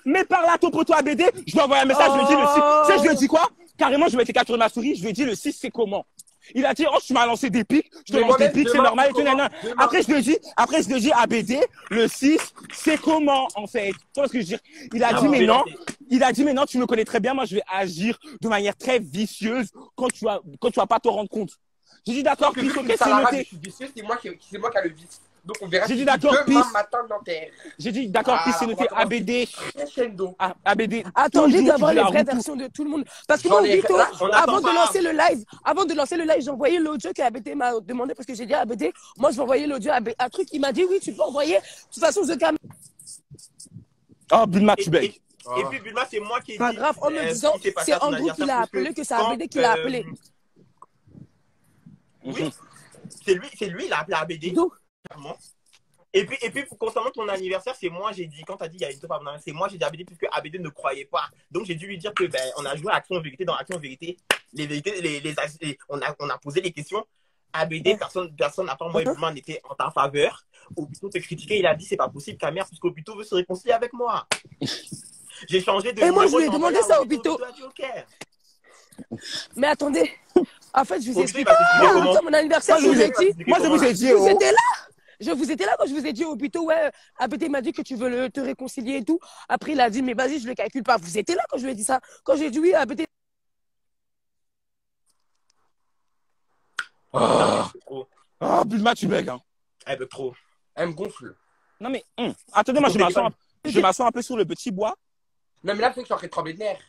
Mais par là, ton poteau ABD, je lui envoie un message, je lui dis le 6. Tu sais, je lui dis quoi? Carrément, je vais mettre capturer ma souris, je lui ai dit le 6, c'est comment? Il a dit, oh, tu m'as lancé des pics, je te lance des pics, c'est normal. Après, je lui ai dit, ABD, le 6, c'est comment, en fait? Tu vois ce que je veux dire? Il a dit, mais non, tu me connais très bien, moi, je vais agir de manière très vicieuse quand tu vas pas te rendre compte. J'ai dit, d'accord, puis, ok, c'est noté. C'est moi qui a le vice. Donc, on verra. J'ai dit, d'accord, demain matin dans Terre. J'ai dit, d'accord, puis c'est noté, ABD. ABD. Attendez d'avoir les vraies versions de tout le monde. Parce que moi, Obito, avant de lancer le live, j'ai envoyé l'audio qu'ABD m'a demandé parce que j'ai dit à ABD, moi, je vais envoyer l'audio à un truc. Il m'a dit, oui, tu peux envoyer. De toute façon, je calme. Oh, Bulma, tu baies. Et puis, Bulma, c'est moi qui ai dit. Pas grave, en me disant, c'est Andrew qui l'a appelé, que c'est ABD qui l'a appelé. Oui, c'est lui, il a appelé ABD. Clairement. Et puis, concernant ton anniversaire, c'est moi, j'ai dit, quand tu as dit il y a une fois, c'est moi, j'ai dit ABD, puisque ABD ne croyait pas. Donc, j'ai dû lui dire que, on a joué à Action-Vérité. Dans Action-Vérité, les vérités, on a posé les questions. ABD, personne à part moi et Bulma n'était en ta faveur. Obito te critiquait, il a dit, c'est pas possible, ta mère, puisque Obito veut se réconcilier avec moi. J'ai changé de. Et moi, je lui ai demandé ça, Obito. Mais attendez, en fait, je vous explique. Mon anniversaire, je vous ai dit. Moi, je vous ai dit. Vous étiez là. Je vous étais là quand je vous ai dit au buto, ouais, ABD m'a dit que tu veux te réconcilier et tout. Après, il a dit, mais vas-y, je le calcule pas. Vous étiez là quand je lui ai dit ça. Quand j'ai dit oui, ABD. Ah, Trop. Bulma, tu bugs, hein. Elle bug trop. Elle me gonfle. Non, mais, attendez, moi, je m'assois un peu sur le petit bois. Non, mais là, c'est que je suis en train de trembler de nerfs.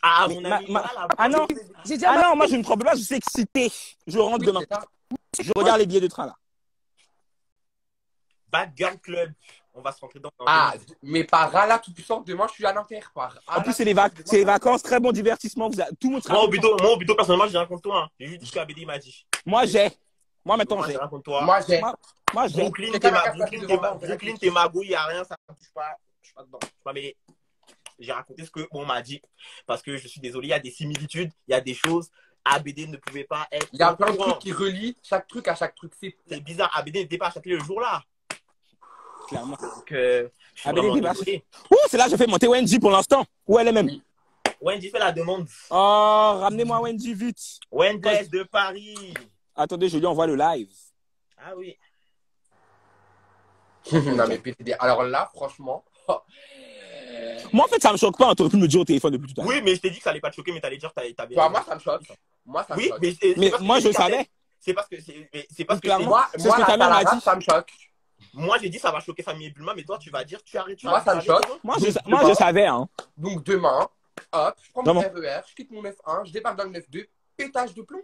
Ah, Mais mon ami, voilà. Ah non, J'ai dit à ma non, moi, je ne me trompe pas, je suis excité. Je rentre Oui, demain. c'est ça. Je regarde les billets de train, là. Bad Girl Club. On va se rentrer dans. Ah, mais par Allah tout puissant, demain, je suis à Nanterre. En plus, c'est les vacances, très bon divertissement. Tout le monde sera Moi, content. au buto, personnellement, j'ai rien contre toi. Hein. J'ai juste dit ce qu'ABD m'a dit. Moi, maintenant, Moi, j'ai. j'ai rien contre toi. Moi, j'ai. Moi, j'ai. Brooklyn, C'est pas la Brooklyn, t'es magouille, y a rien, ça ne touche pas. Je suis pas dedans. Je suis pas mêlé. J'ai raconté ce qu'on m'a dit. Parce que je suis désolé, il y a des similitudes, il y a des choses. ABD ne pouvait pas être. Il y a plein de trucs qui relient chaque truc à chaque truc. C'est bizarre, ABD n'était pas acheté le jour-là. Clairement. Donc, je suis ABD vraiment n'était pas désolé. Ouh, c'est là que je fais monter Wendy pour l'instant. Où elle est même? Oui. Wendy fait la demande. Oh, ramenez-moi Wendy vite. Wendy de Paris. Attendez, je lui envoie le live. Ah oui. Non, mais PTD. Alors là, franchement. Moi, en fait, ça me choque pas. T'aurais pu me dire au téléphone depuis tout à l'heure. Oui, mais je t'ai dit que ça allait pas te choquer, mais t'allais dire que t'as bien. Toi, moi, ça me choque. Moi, ça me Oui, choque. mais moi, je savais. C'est parce que c'est parce que Clairement. Moi, C'est ce que ta mère m'a dit. Ça me choque. moi j'ai dit ça va choquer famille et Bulma, mais toi tu vas dire tu arrêtes. Moi, ça me choque. Moi, je savais, hein. Donc, demain, hop, je prends mon Vraiment. RER, je quitte mon 9-1, je débarque dans le 9-2, pétage de plomb.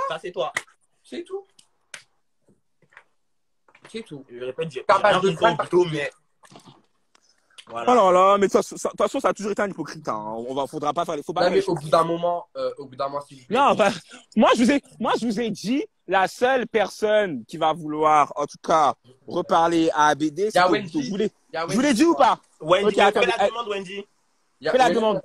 Ça c'est toi. C'est tout. C'est tout. Je répète, j'ai Tapage rien de contre crâne plutôt, mais voilà. Oh là là, mais de toute façon, ça a toujours été un hypocrite. Hein. Faudra pas faire les faux Non, pas. mais au bout d'un moment, s'il vous plaît. Non, enfin, moi, je vous ai dit, la seule personne qui va vouloir, en tout cas, reparler à ABD, c'est Wendy. Je vous l'ai dit ou pas? Wendy, Ok, fais attendez, la demande, Wendy. Fais la demande.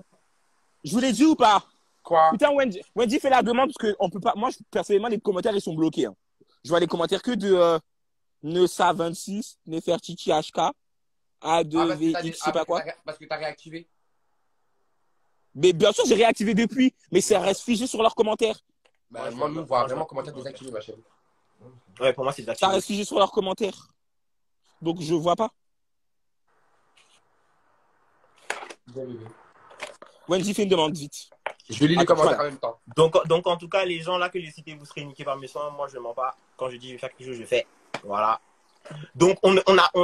Je vous l'ai dit ou pas? Quoi? Putain, Wendy fait la demande parce que on peut pas. Moi, personnellement, les commentaires, ils sont bloqués. Hein. Je vois les commentaires que de Nessa26, Nefertiti HK, A2VX, je sais pas quoi. Parce que t'as réactivé. Mais bien sûr, j'ai réactivé depuis, mais ça reste figé sur leurs commentaires. Bah, moi, nous, on voit vraiment commentaire désactivé, ma chérie. Ouais, pour moi c'est Ça désactivé. reste figé sur leurs commentaires. Donc, je vois pas. Wendy fait une demande vite. Je lis les commentaires en même temps. Donc en tout cas, les gens là que j'ai cités, vous serez niqués par mes soins. Moi je mens pas. Quand je dis je vais faire quelque chose, je fais. Voilà. Donc on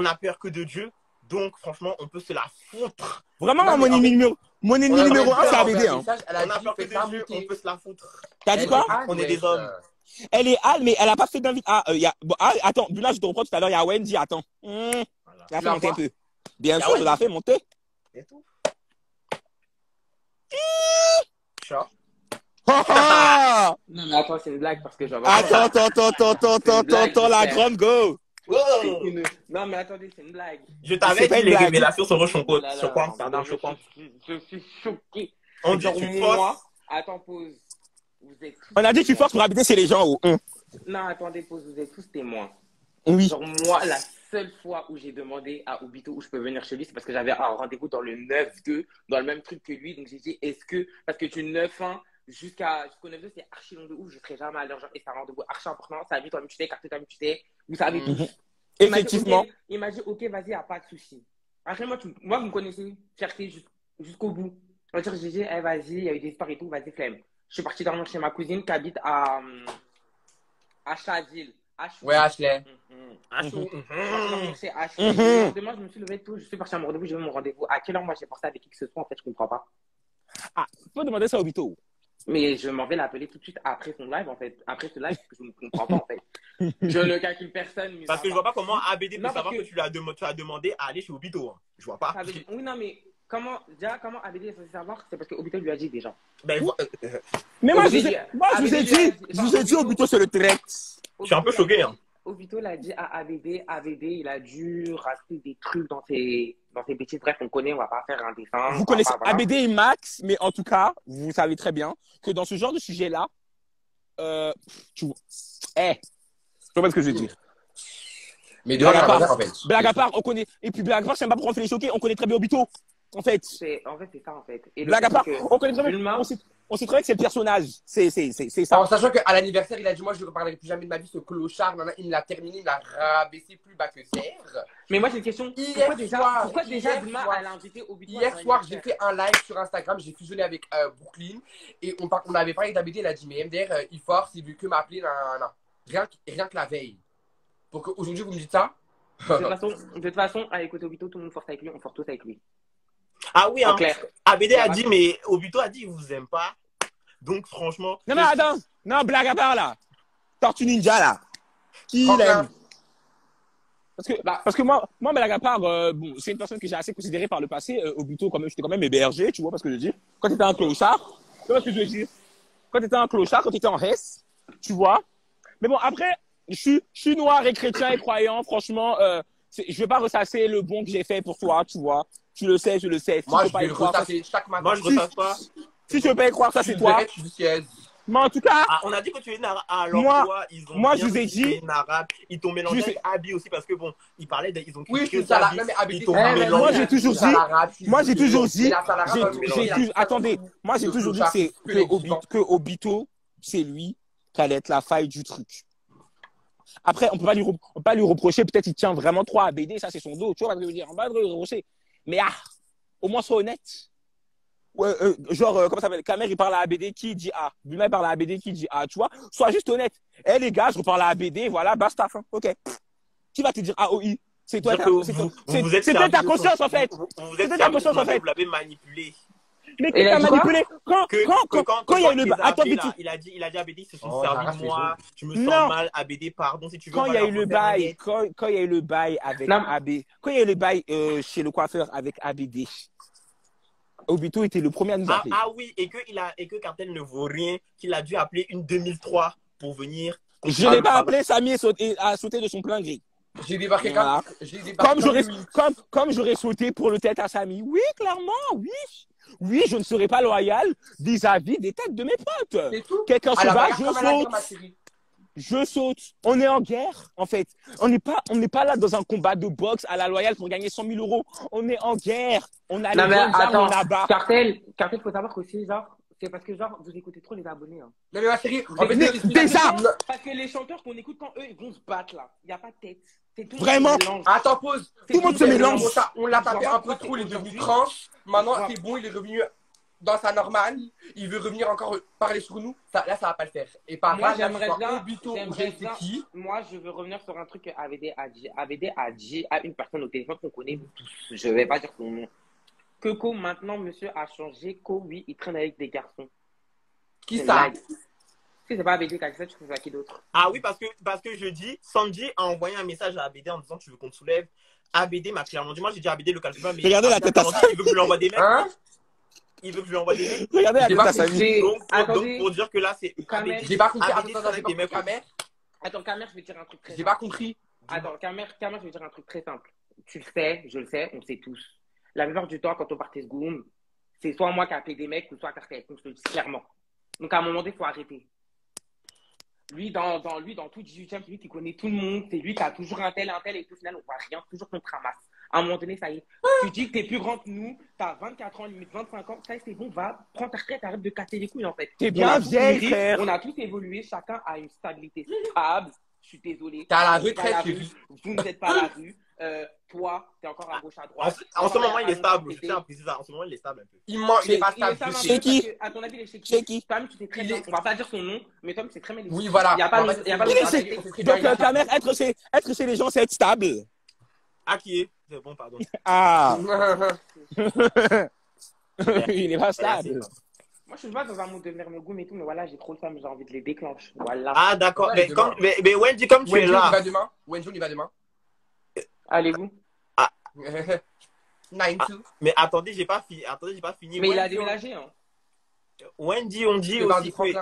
a peur que de Dieu. Donc franchement, on peut se la foutre. Vraiment, Non, mon mais ennemi numéro 1, c'est ABD. Hein. Elle On a a dit, peur que fais ça de Dieu, on monter. peut se la foutre. T'as dit quoi? On est des hommes. Elle est Al, mais elle a pas fait d'invite. Attends, là, je te reprends tout à l'heure, il y a Wendy, attends. Voilà. Elle a fait monter un peu. Bien Il y a sûr, je Wendy. l'ai fait monter. C'est tout. Chat. Non, mais attends, c'est une blague parce que j'en Attends, la grande go. Non, mais attendez, c'est une blague. Je t'avais C'est pas dit une les blague. révélations seront choquantes. Là, là, Choquantes, non, pardon, mais choquantes. je suis choqué. On dit Genre, tu moi, forces. attends, pause. Vous êtes tous On a dit que tu témoins. forces pour ABD, c'est les gens au 1. Non, attendez, pause, vous êtes tous témoins. Oui. Genre, moi, la seule fois où j'ai demandé à Obito où je peux venir chez lui, c'est parce que j'avais un rendez-vous dans le 9-2, dans le même truc que lui. Donc, j'ai dit, est-ce que, parce que du 9-1 jusqu'au 9-2, c'est archi long de ouf, je serai jamais à l'heure. Et c'est un rendez-vous archi important. Ça a vu, toi-même, tu sais, carte toi-même, tu sais. Vous savez tous. Effectivement. Il m'a dit, ok, vas-y, y a pas de souci. Après, moi, vous me connaissez, fierté jusqu'au bout. Je vais dire, j'ai dit, eh, vas-y, il y a eu des histoires et tout, vas-y, flemme. Je suis parti dormir chez ma cousine qui habite à Chadil. Ouais, Ashley. Je suis parti dormir chez Ashley. Le lendemain, je me suis levé tôt, je suis parti à mon rendez-vous, j'ai eu mon rendez-vous. À quelle heure moi j'ai pensé avec qui que ce soit, en fait, je comprends pas. Ah, faut demander ça au Obito. Mais je m'en vais l'appeler tout de suite après son live, en fait. Après ce live, parce que je ne comprends pas, en fait. Je ne calcule personne. Parce que je vois pas comment ABD peut Non, savoir parce que que- tu as demandé à aller chez Obito. Hein. Je vois pas. Oui, non, mais comment ABD est censé savoir? C'est parce que Obito lui a dit déjà. Ben, Mais moi, je Obito, vous ai dit Obito, c'est le direct. je suis un peu choqué. Hein. Obito l'a dit à ABD, il a dû rajouter des trucs dans ses bêtises. Bref, on connaît, on va pas faire un dessin. Vous connaissez Voilà. ABD et Max, mais en tout cas, vous savez très bien que dans ce genre de sujet-là, tu vois. Tu vois ce que je veux dire. Mais de là, en fait. Blague à part, on connaît. Et puis blague à part, je sais pas pourquoi on fait les choquer, on connaît très bien Obito. En fait. En fait, c'est ça, en fait. Et le Blague à truc, part, c'est que on connaît très bien. Bulma, On sait très bien que c'est le personnage. C'est ça. En sachant qu'à l'anniversaire, il a dit, moi, je ne reparlerai plus jamais de ma vie, ce clochard. Il l'a terminé, il l'a rabaissé plus bas que terre. Mais moi, j'ai une question. Pourquoi déjà Dima, elle a invité Obito? Hier soir, j'ai fait un live sur Instagram, j'ai fusionné avec Brooklyn. Et on avait parlé d'ABD, il a dit, mais MDR, il force, il veut que m'appeler, rien que la veille. Pour qu'aujourd'hui, vous me dites ça? De toute façon, à écouter Obito, tout le monde force avec lui, on force tous avec lui. Ah oui, hein. Clair. ABD a dit, mais Obito a dit, il vous aime pas. Donc, franchement. Non, mais attends. Non, blague à part, là. Tortue Ninja, là. Qui l'aime? Parce que moi, blague à part, bon, c'est une personne que j'ai assez considérée par le passé. Obito, quand même, j'étais quand même hébergé, tu vois, parce que je veux dire. Quand t'étais un clochard, tu vois ce que je veux dire? Quand t'étais un clochard, quand t'étais en Hesse, tu vois. Mais bon, après, je suis noir et chrétien et croyant, franchement, je vais pas ressasser le bon que j'ai fait pour toi, tu vois. Tu le sais, je le sais. Moi, je vais le ressasser chaque matin. Moi, je ressasse pas. Si tu veux pas y croire, ça c'est toi. Mais en tout cas, on a dit que tu es arabe. Alors toi, ils ont moi je vous ai dit arabe. Ils t'ont mélangé avec Abi aussi parce que bon, ils parlaient ils ont oui, c'est ça. Moi j'ai toujours dit, attendez, moi j'ai toujours dit que Obito, c'est lui qui allait être la faille du truc. Après, on peut pas lui reprocher, peut-être il tient vraiment trop à ABD, ça c'est son dos, tu vois ce que je veux dire, on va lui reprocher. Mais au moins sois honnête. Ouais, genre, comment ça s'appelle? Kamer, il parle à ABD qui dit A. Buma, il parle à ABD qui dit A. Tu vois? Sois juste honnête. Eh, les gars, je reparle à ABD, voilà, basta. Hein. OK. Qui va te dire AOI? C'est toi, c'est ta conscience, en fait. C'est ta conscience, en fait. Vous l'avez manipulé. Mais qui t'a manipulé? Quand il y a eu le bail. Attends, il a dit ABD, se sont servis de moi. Tu me sens mal, ABD, pardon, si tu veux. Quand il y a eu le bail, quand il y a eu le bail avec ABD, quand il y a eu le bail chez le coiffeur avec ABD, Obito était le premier à nous appeler. Ah oui, et que Cartel ne vaut rien, qu'il a dû appeler une 2003 pour venir. Je n'ai pas appelé, Samy a sauté de son plein gré. J'ai débarqué voilà. Comme j'aurais sauté pour le tête à Samy. Oui, clairement, oui. Oui, je ne serai pas loyal vis-à-vis des têtes de mes potes. Quelqu'un se bat, je saute. Je saute. On est en guerre, en fait. On n'est pas là dans un combat de boxe à la loyale pour gagner 100 000 euros. On est en guerre. On a les bonnes armes, on a bas. Cartel, faut savoir qu'aussi, genre, c'est parce que, genre, vous écoutez trop les abonnés. Hein. Mais ma chérie, c'est ça. Parce que les chanteurs qu'on écoute quand eux, ils vont se battre, là. Il n'y a pas de tête. Tout vraiment. Attends, pause. Tout le monde se mélange. On l'a tapé un peu trop, il est devenu tranche. Maintenant, c'est bon, il est revenu dans sa normale, il veut revenir encore parler sur nous, là ça va pas le faire. Et par moi j'aimerais bien, moi je veux revenir sur un truc que ABD a dit. ABD a dit à une personne au téléphone qu'on connaît tous, je vais pas dire son nom. Que maintenant monsieur a changé, oui il traîne avec des garçons. Qui ça? Si c'est pas ABD qui a dit ça, tu fais à qui d'autre? Ah oui, parce que je dis, Sanji a envoyé un message à ABD en disant tu veux qu'on te soulève. ABD m'a clairement dit, moi j'ai dit ABD le calcul, mais regardez la tête à ça. Il veut que je lui envoie des mecs. Il veut que je lui envoie des mecs. Regardez la tête à sa vie. Donc, pour dire que là, c'est. J'ai pas compris. Attends, Kamer, je vais dire un truc très simple. J'ai pas compris. Attends, Kamer, je vais dire un truc très simple. Tu le sais, je le sais, on sait tous. La plupart du temps, quand on partait seconde, c'est soit moi qui ai appelé des mecs ou soit Cartel. Donc, je te le dis clairement. Donc, à un moment donné, il faut arrêter. Lui, dans tout 18e, c'est lui qui connaît tout le monde. C'est lui qui a toujours un tel, et tout. Au final, on voit rien. Toujours qu'on te ramasse. À un moment donné, ça y est. Tu dis que t'es plus grand que nous, t'as 24 ans, limite 25 ans, ça y est, c'est bon, va, prends ta retraite, arrête de casser les couilles, en fait. T'es bien vieille, frère. On a tous évolué, chacun a une stabilité stable. Je suis désolé. T'as la retraite, vous n'êtes pas à la rue. Toi, t'es encore à gauche, à droite. En ce moment, il est stable. Je tiens à préciser ça. En ce moment, il est stable un peu. Il est pas stable. Chez qui? À ton avis, il est chez qui? Chez qui? Tom, tu sais très bien. On va pas dire son nom, mais Tom, c'est très bien. Oui, voilà. Il n'y a pas de. Donc, ta mère, être chez les gens, c'est être stable. Ah, qui est? C'est bon, pardon. Ah. Il est pas stable. Moi, je suis pas dans un mood de venir me goût et tout, mais voilà, j'ai trop le femme, j'ai envie de les déclencher. Voilà. Ah, d'accord. Mais Wendy, comme tu es là. Wendy, on y va demain. Allez-vous. Ah. 9-2. Mais attendez, j'ai pas fini. Mais il a déménagé, hein. Wendy, on dit aussi que...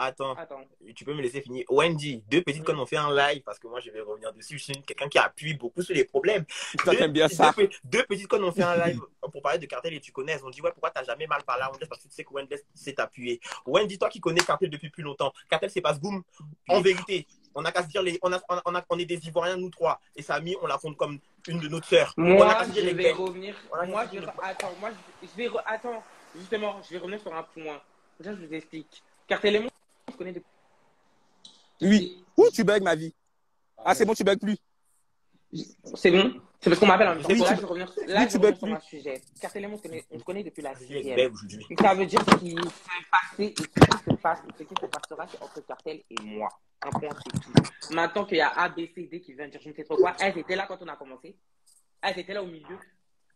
Attends, tu peux me laisser finir. Wendy, deux petites connes ont fait un live parce que moi je vais revenir dessus. Je suis quelqu'un qui appuie beaucoup sur les problèmes. Bien ça. Deux petites connes ont fait un live pour parler de Cartel et tu connais. Elles ont dit ouais, pourquoi t'as jamais mal parlé à Wendy parce que tu sais que Wendy s'est appuyé. Wendy, toi qui connais Cartel depuis plus longtemps, Cartel c'est pas ce boom. En vérité, on a qu'à se dire on est des Ivoiriens nous trois et Samy on la compte comme une de nos sœurs. Moi je vais revenir. Attends, justement, je vais revenir sur un point. Déjà, je vous explique. Cartel et moi, on se connaît depuis. Oui. Ouh, tu bugs, ma vie. Ah, c'est bon, tu bugs plus. C'est bon. C'est parce qu'on m'appelle en même temps. Oui, Là, tu- je reviens, oui, là, je tu reviens bugs sur plus. un sujet. Cartel et moi, on se connaît depuis la Je 6e. vais aujourd'hui. Ça veut dire ce qui s'est passé et ce qui se passe et ce qui se passera, c'est entre Cartel et moi. Un point, c'est tout. Maintenant qu'il y a A, B, C, D qui viennent dire je ne sais trop quoi, elles étaient là quand on a commencé. Elles étaient là au milieu.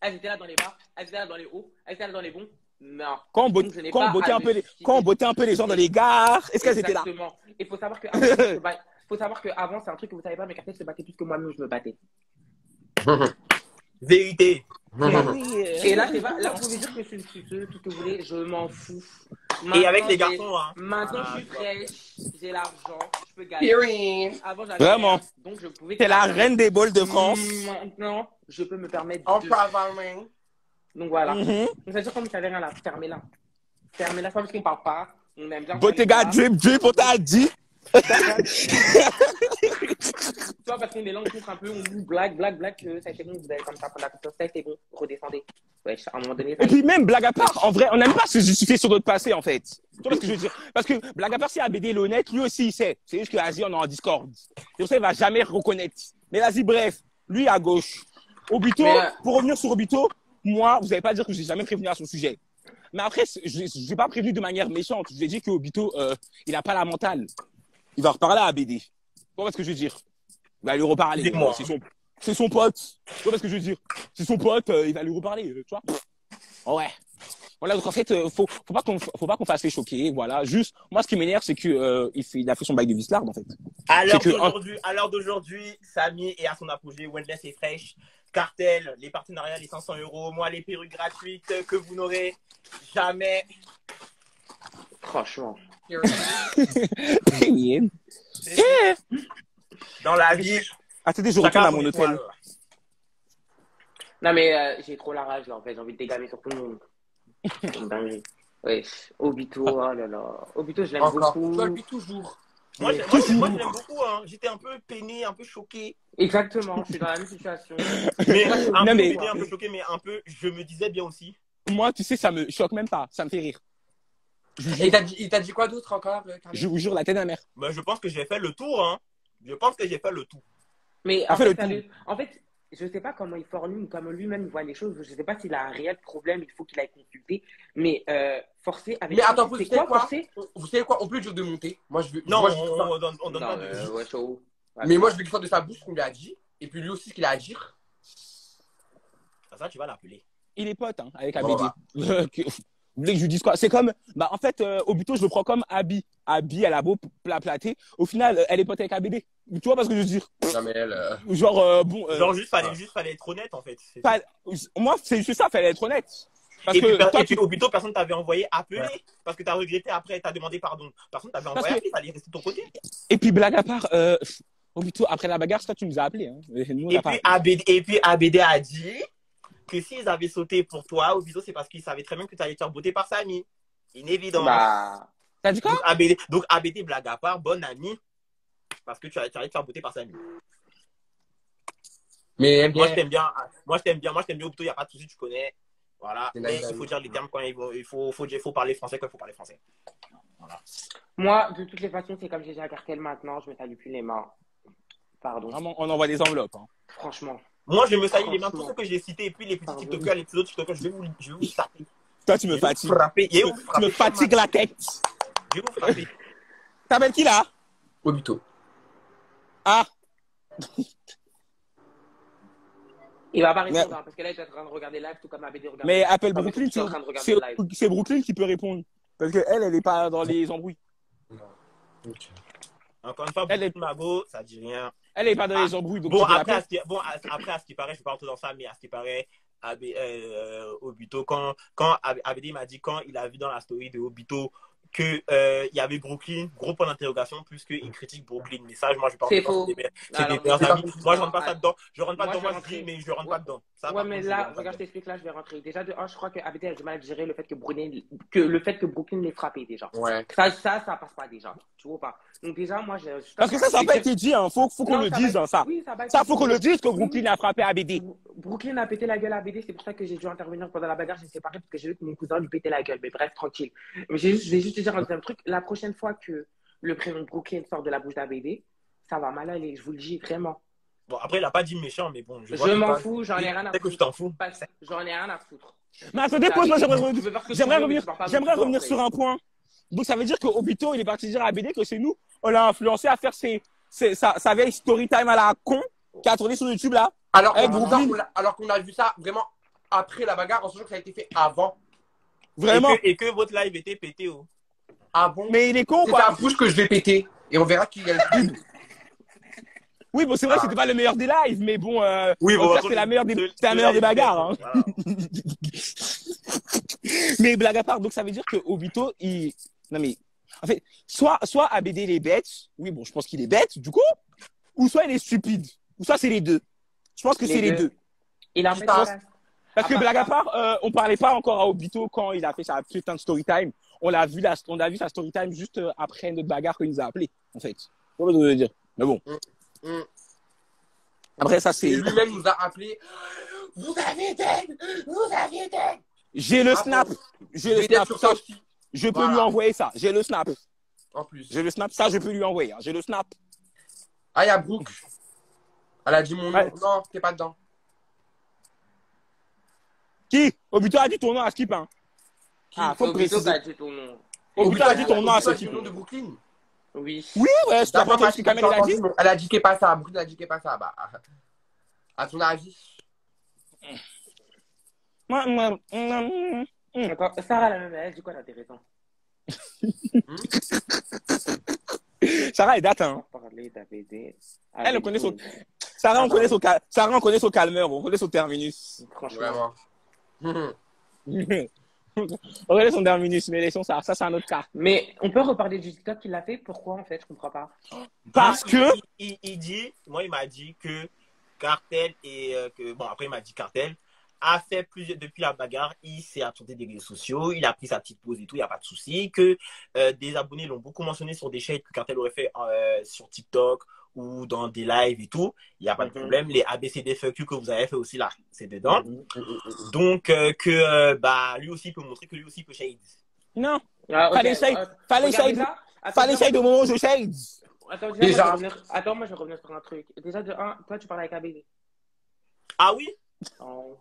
Elles étaient là dans les bas. Elles étaient là dans les hauts. Elles étaient là dans les bons. Non. Quand on Donc, je n'ai pas bottait à un peu me les, justifier. quand on bottait un peu les gens dans les gares, est-ce qu'elles étaient là? Exactement. Il faut savoir qu'avant, c'est un truc que vous savez pas, mais Cartel se battait plus que moi-même, je me battais. Vérité. Et là, là, vous pouvez dire que je suis une suceuse, tout ce que vous voulez, je m'en fous. Et avec les Maintenant, garçons, hein. Maintenant, je suis fraîche, j'ai l'argent, je peux gagner. Period. Avant, j'avais Vraiment. rien, donc je pouvais. T'es la reine des balls de France. Maintenant, je peux me permettre En de. programming. Donc voilà. Mhm. Donc ça veut dire comme ça avait rien là, fermez-la. Fermez-la, c'est pas parce qu'on parle pas. On aime bien. Bottega, drip, on t'a dit. Tu vois, parce qu'on est là, on souffre un peu, on dit blague, ça a été bon, vous avez comme ça prendre la confiance, ça a été bon, redescendez. Ouais, à un moment donné. Et puis même, blague à part, en vrai, on n'aime pas se justifier sur notre passé, en fait. Tu vois ce que je veux dire? Parce que, blague à part, si ABD est honnête, lui aussi, il sait. C'est juste que Asie, on est en Discord. C'est pour ça qu'il va jamais reconnaître. Mais vas-y, bref, lui à gauche. Obito, pour revenir sur Obito, moi, vous n'allez pas dire que j'ai jamais prévenu à son sujet. Mais après, je n'ai pas prévenu de manière méchante. Je lui ai dit que Obito, il n'a pas la mentale. Il va reparler à ABD. Tu vois ce que je veux dire? Il va lui reparler. Dis-moi. C'est son pote. Tu vois ce que je veux dire? C'est son pote, il va lui reparler. Tu vois? Ouais. Voilà, donc en fait, faut pas qu'on fasse les choquer. Voilà. Juste, moi, ce qui m'énerve, c'est que il a fait son bail de Vislarde, en fait. À l'heure d'aujourd'hui, Samy est à son apogée. Wendless est fraîche. Cartel, les partenariats, les 500 €. Moi, les perruques gratuites que vous n'aurez jamais. Franchement. Period. Dans la vie. Attendez, je retourne à mon hôtel. Non, mais j'ai trop la rage là en fait, j'ai envie de dégamer sur tout le monde. C'est une dinguerie. Ouais, Obito, oh là là. Obito, je l'aime Encore. beaucoup. Je depuis toujours. Moi, je l'aime beaucoup. Hein. J'étais un peu peiné, un peu choqué. Exactement, je suis dans la même situation. Mais un peu mais- peiné, un peu choqué, mais un peu, je me disais bien aussi. Moi, tu sais, ça me choque même pas. Ça me fait rire. Et il t'a dit quoi d'autre encore, Carmen? Je vous jure, la tête de la mère. Bah, je pense que j'ai fait le tour. Hein. Je pense que j'ai fait le tout. Mais On en fait fait, le en fait, je sais pas comment il formule, comment lui-même il voit les choses. Je sais pas s'il a un réel problème, il faut qu'il aille consulter. Mais forcer avec. Mais attends, vous c'est savez quoi? forcer Vous savez quoi? On peut dire de monter. Moi, je veux. Non, moi, on donne pas de. ouais, chaud. Mais moi, je veux qu'il sorte de sa bouche ce qu'on lui a dit. Et puis lui aussi, ce qu'il a à dire. Ça, tu vas l'appeler. Il est pote, hein, avec Bon, ABD. Vous voulez que je vous dise quoi? C'est comme, bah, en fait, Obito, je le prends comme Abby. Abby, elle a beau plater. Au final, elle est pote avec ABD. Tu vois pas ce que je veux dire? Non, mais elle. Genre, bon. Genre, fallait être honnête, en fait. Moi, c'est juste ça, fallait être honnête. Parce Et que puis, Obito, personne t'avait envoyé appeler parce que t'as regretté après, t'as demandé pardon. Personne t'avait envoyé appeler, fallait rester de ton côté. Et puis, blague à part, Obito, après la bagarre, toi, tu nous as appelé. Hein. Nous, on Et a pas puis, ABD a dit que s'ils avaient sauté pour toi, Obito, c'est parce qu'ils savaient très bien que tu allais te faire botter par Samy. Une évidence. Bah, T'as dit quoi? Donc ABD, blague à part, bonne amie, parce que tu allais te faire botter par Samy. Mais Moi, je t'aime bien. Moi, je t'aime bien, Obito, il n'y a pas de souci, tu connais. Voilà. C'est Mais nice, il faut dire les termes quand il faut parler français quand il faut parler français. Voilà. moi, de toutes les façons, c'est comme j'ai déjà Cartel maintenant, je me salue plus les mains. Pardon. Vraiment, on envoie des enveloppes. Hein. Franchement. Moi, je me salis les mains, tous Franchement. ceux que j'ai cités, et puis les petits Pardon. TikTokers, les petits autres TikTokers, je vais vous taper. Toi, tu me Je vais vous fatigues. frapper. Tu me fatigues la tête. Je vais vous frapper. T'appelles qui là? Obito. Ah, Il va pas répondre, hein, parce que là, il est en train de regarder live, tout comme ABD regarde. mais appelle Ah, mais Brooklyn, je suis en train de regarder live. c'est Brooklyn qui peut répondre. Parce qu'elle, elle est pas dans les embrouilles. Ok. Encore une fois, Elle est- beaucoup de magot, ça dit rien. Elle est pas dans les embrouilles. Donc Bon, tu peux après, l'appeler. après, à ce qui paraît, je ne vais pas rentrer dans ça, mais à ce qui paraît, Obito, quand ABD m'a dit, quand il a vu dans la story de Obito qu'il y avait Brooklyn, gros point d'interrogation, plus qu'il critique Brooklyn. Mais ça, moi, je parle C'est pas. faux. C'est des Alors, meilleurs c'est amis. pas- Moi, je rentre pas ça dedans. Je rentre pas Moi, dedans. je vais Moi, je dis, rentrer. mais je rentre pas dedans. Ça, Ouais, par mais contre, je là, rentre pas regarde, je dedans. t'explique, là, je vais rentrer. Déjà, de un, je crois que ABD a du mal à gérer le fait que le fait que Brooklyn l'ait frappé, déjà. Ouais. Ça passe pas déjà. Tu vois pas. Donc déjà, moi, Parce que ça n'a pas été dit, hein. Faut qu'on le dise, hein, ça. Oui, ça va. Ça, faut qu'on le dise que Brooklyn a frappé ABD. Brooklyn a pété la gueule à ABD, c'est pour ça que j'ai dû intervenir pendant la bagarre. J'ai séparé parce que j'ai vu que mon cousin lui pétait la gueule. Mais bref, tranquille. Mais je vais juste te dire un truc. La prochaine fois que le prénom Brooklyn sort de la bouche d'ABD, ça va mal aller. Je vous le dis vraiment. Bon, après, il a pas dit méchant, mais bon. Je m'en fous, j'en ai rien à foutre. Que je t'en fous. J'en ai rien à foutre. Mais attendez, pause-moi, j'aimerais revenir sur un point. Donc, ça veut dire que Obito, il est parti dire à ABD que c'est nous, on l'a influencé à faire sa vieille story time à la con qui a tourné sur YouTube là. Alors qu'on a vu ça vraiment après la bagarre, en sachant que ça a été fait avant. Vraiment. Et que votre live était pété. Oh. Ah bon? Mais il est con, c'est quoi. C'est ta bouche que je vais péter. Et on verra qui gagne. Oui, bon, c'est vrai que c'était pas le meilleur des lives, mais bon, oui, bon, c'est la meilleure des bagarres. Hein. Voilà. Mais blague à part, donc ça veut dire que Obito, non mais, en fait, soit ABD il est bête, oui, bon, je pense qu'il est bête, du coup, ou soit il est stupide, ou soit c'est les deux. Je pense que c'est les deux. Il a parce que blague à part, on parlait pas encore à Obito quand il a fait sa putain de story time. On a vu sa story time juste après notre bagarre qu'il nous a appelé, en fait. Pas besoin de le dire. Mais bon. Après, ça, c'est. Et lui-même nous a appelé. Vous avez dead. J'ai le snap. Je peux lui envoyer ça. J'ai le snap. En plus. J'ai le snap. Ça, je peux lui envoyer. J'ai le snap. Ah, il y a Brooke. Elle a dit mon nom. Ouais. Non, t'es pas dedans. Qui? Obito a dit ton nom à Skip. Hein. Faut préciser. A dit ton nom. Obito a dit ton nom à Skip. C'est le nom de Brooklyn. Oui. Oui, ouais, c'est pas ce que Kamel a dit. Elle a dit qu'elle pas ça. Brooklyn a dit qu'elle pas ça. Bah, à ton avis. Attends, Sarah, la même, elle dit quoi d'intéressant? Sarah est date, hein. Elle, on connaît son. Sarah, on connaît son calmeur, on connaît son terminus. Franchement. On connaît son terminus, mais laissons ça, c'est un autre cas. Mais on peut reparler du TikTok qu'il a fait? Pourquoi, en fait? Je comprends pas. Parce que. Il dit, moi, il m'a dit que Cartel et bon, après, il m'a dit Cartel a fait depuis la bagarre, il s'est absenté des réseaux sociaux, il a pris sa petite pause et tout, il n'y a pas de souci, que des abonnés l'ont beaucoup mentionné sur des chaînes que Cartel aurait fait sur TikTok ou dans des lives et tout, il n'y a pas de problème. Les ABCD fuck you que vous avez fait aussi là, c'est dedans. Donc, bah, lui aussi peut montrer que lui aussi peut shade. Non, fallait shade au moment où je shade. Attends, moi je vais revenir sur un truc. Déjà, de 1, toi tu parles avec ABD. Ah oui? Oh.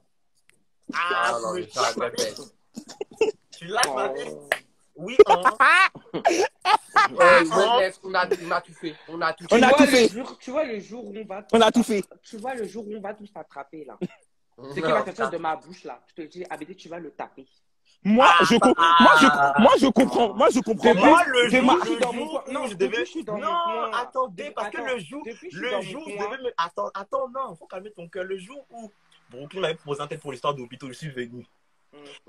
Ah, non, tu lâches ma tête. Oui, on a tout fait. On a tout fait. Tu vois le jour où on va. On a tout fait. Tu vois le jour où on va tous t'attraper là. C'est qui va sortir de ma bouche là. Je te dis, ABD, tu vas le taper. Moi, je comprends. Moi, le jour où je devais. Non, attendez, parce que le jour, je devais me. Attends, non, faut calmer ton cœur. Le jour où Brooklyn m'avait proposé en tête pour l'histoire d'Obito, je suis venu.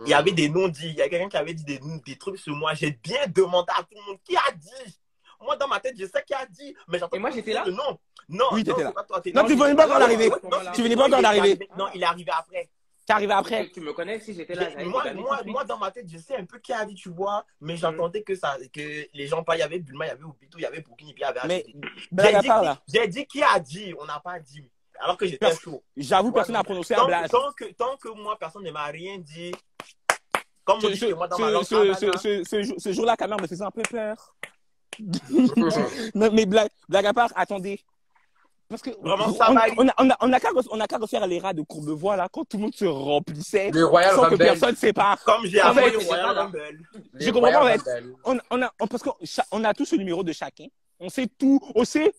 Il y avait des noms dits. Il y a quelqu'un qui avait dit des trucs sur moi. J'ai bien demandé à tout le monde qui a dit. Moi, dans ma tête, je sais qui a dit. Mais j'entends. Et moi, j'étais là. Non, oui, t'étais là. Non, tu venais pas encore d'arriver. Tu venais pas encore d'arriver. Non, il est arrivé après. T'es arrivé après. Tu me connais si j'étais là. Moi, dans ma tête, je sais un peu qui a dit, tu vois, mais j'entendais que les gens pas, il y avait Bulma, il y avait Obito, il y avait Brooklyn, et puis il y avait j'ai dit qui a dit, on n'a pas dit. Alors que j'étais chaud. J'avoue, personne n'a prononcé un blague. Tant que moi, personne ne m'a rien dit. Comme on dit que moi, dans ma langue. Ce jour-là, Cameron me faisait un peu peur. Non, mais blague à part, attendez. Parce que vraiment, on n'a qu'à refaire les rats de Courbevoie là, quand tout le monde se remplissait sans que personne ne sépare. Comme j'ai appelé le Royal Rumble. Je comprends pas en fait. Parce qu'on a tous le numéro de chacun. On sait tout. On sait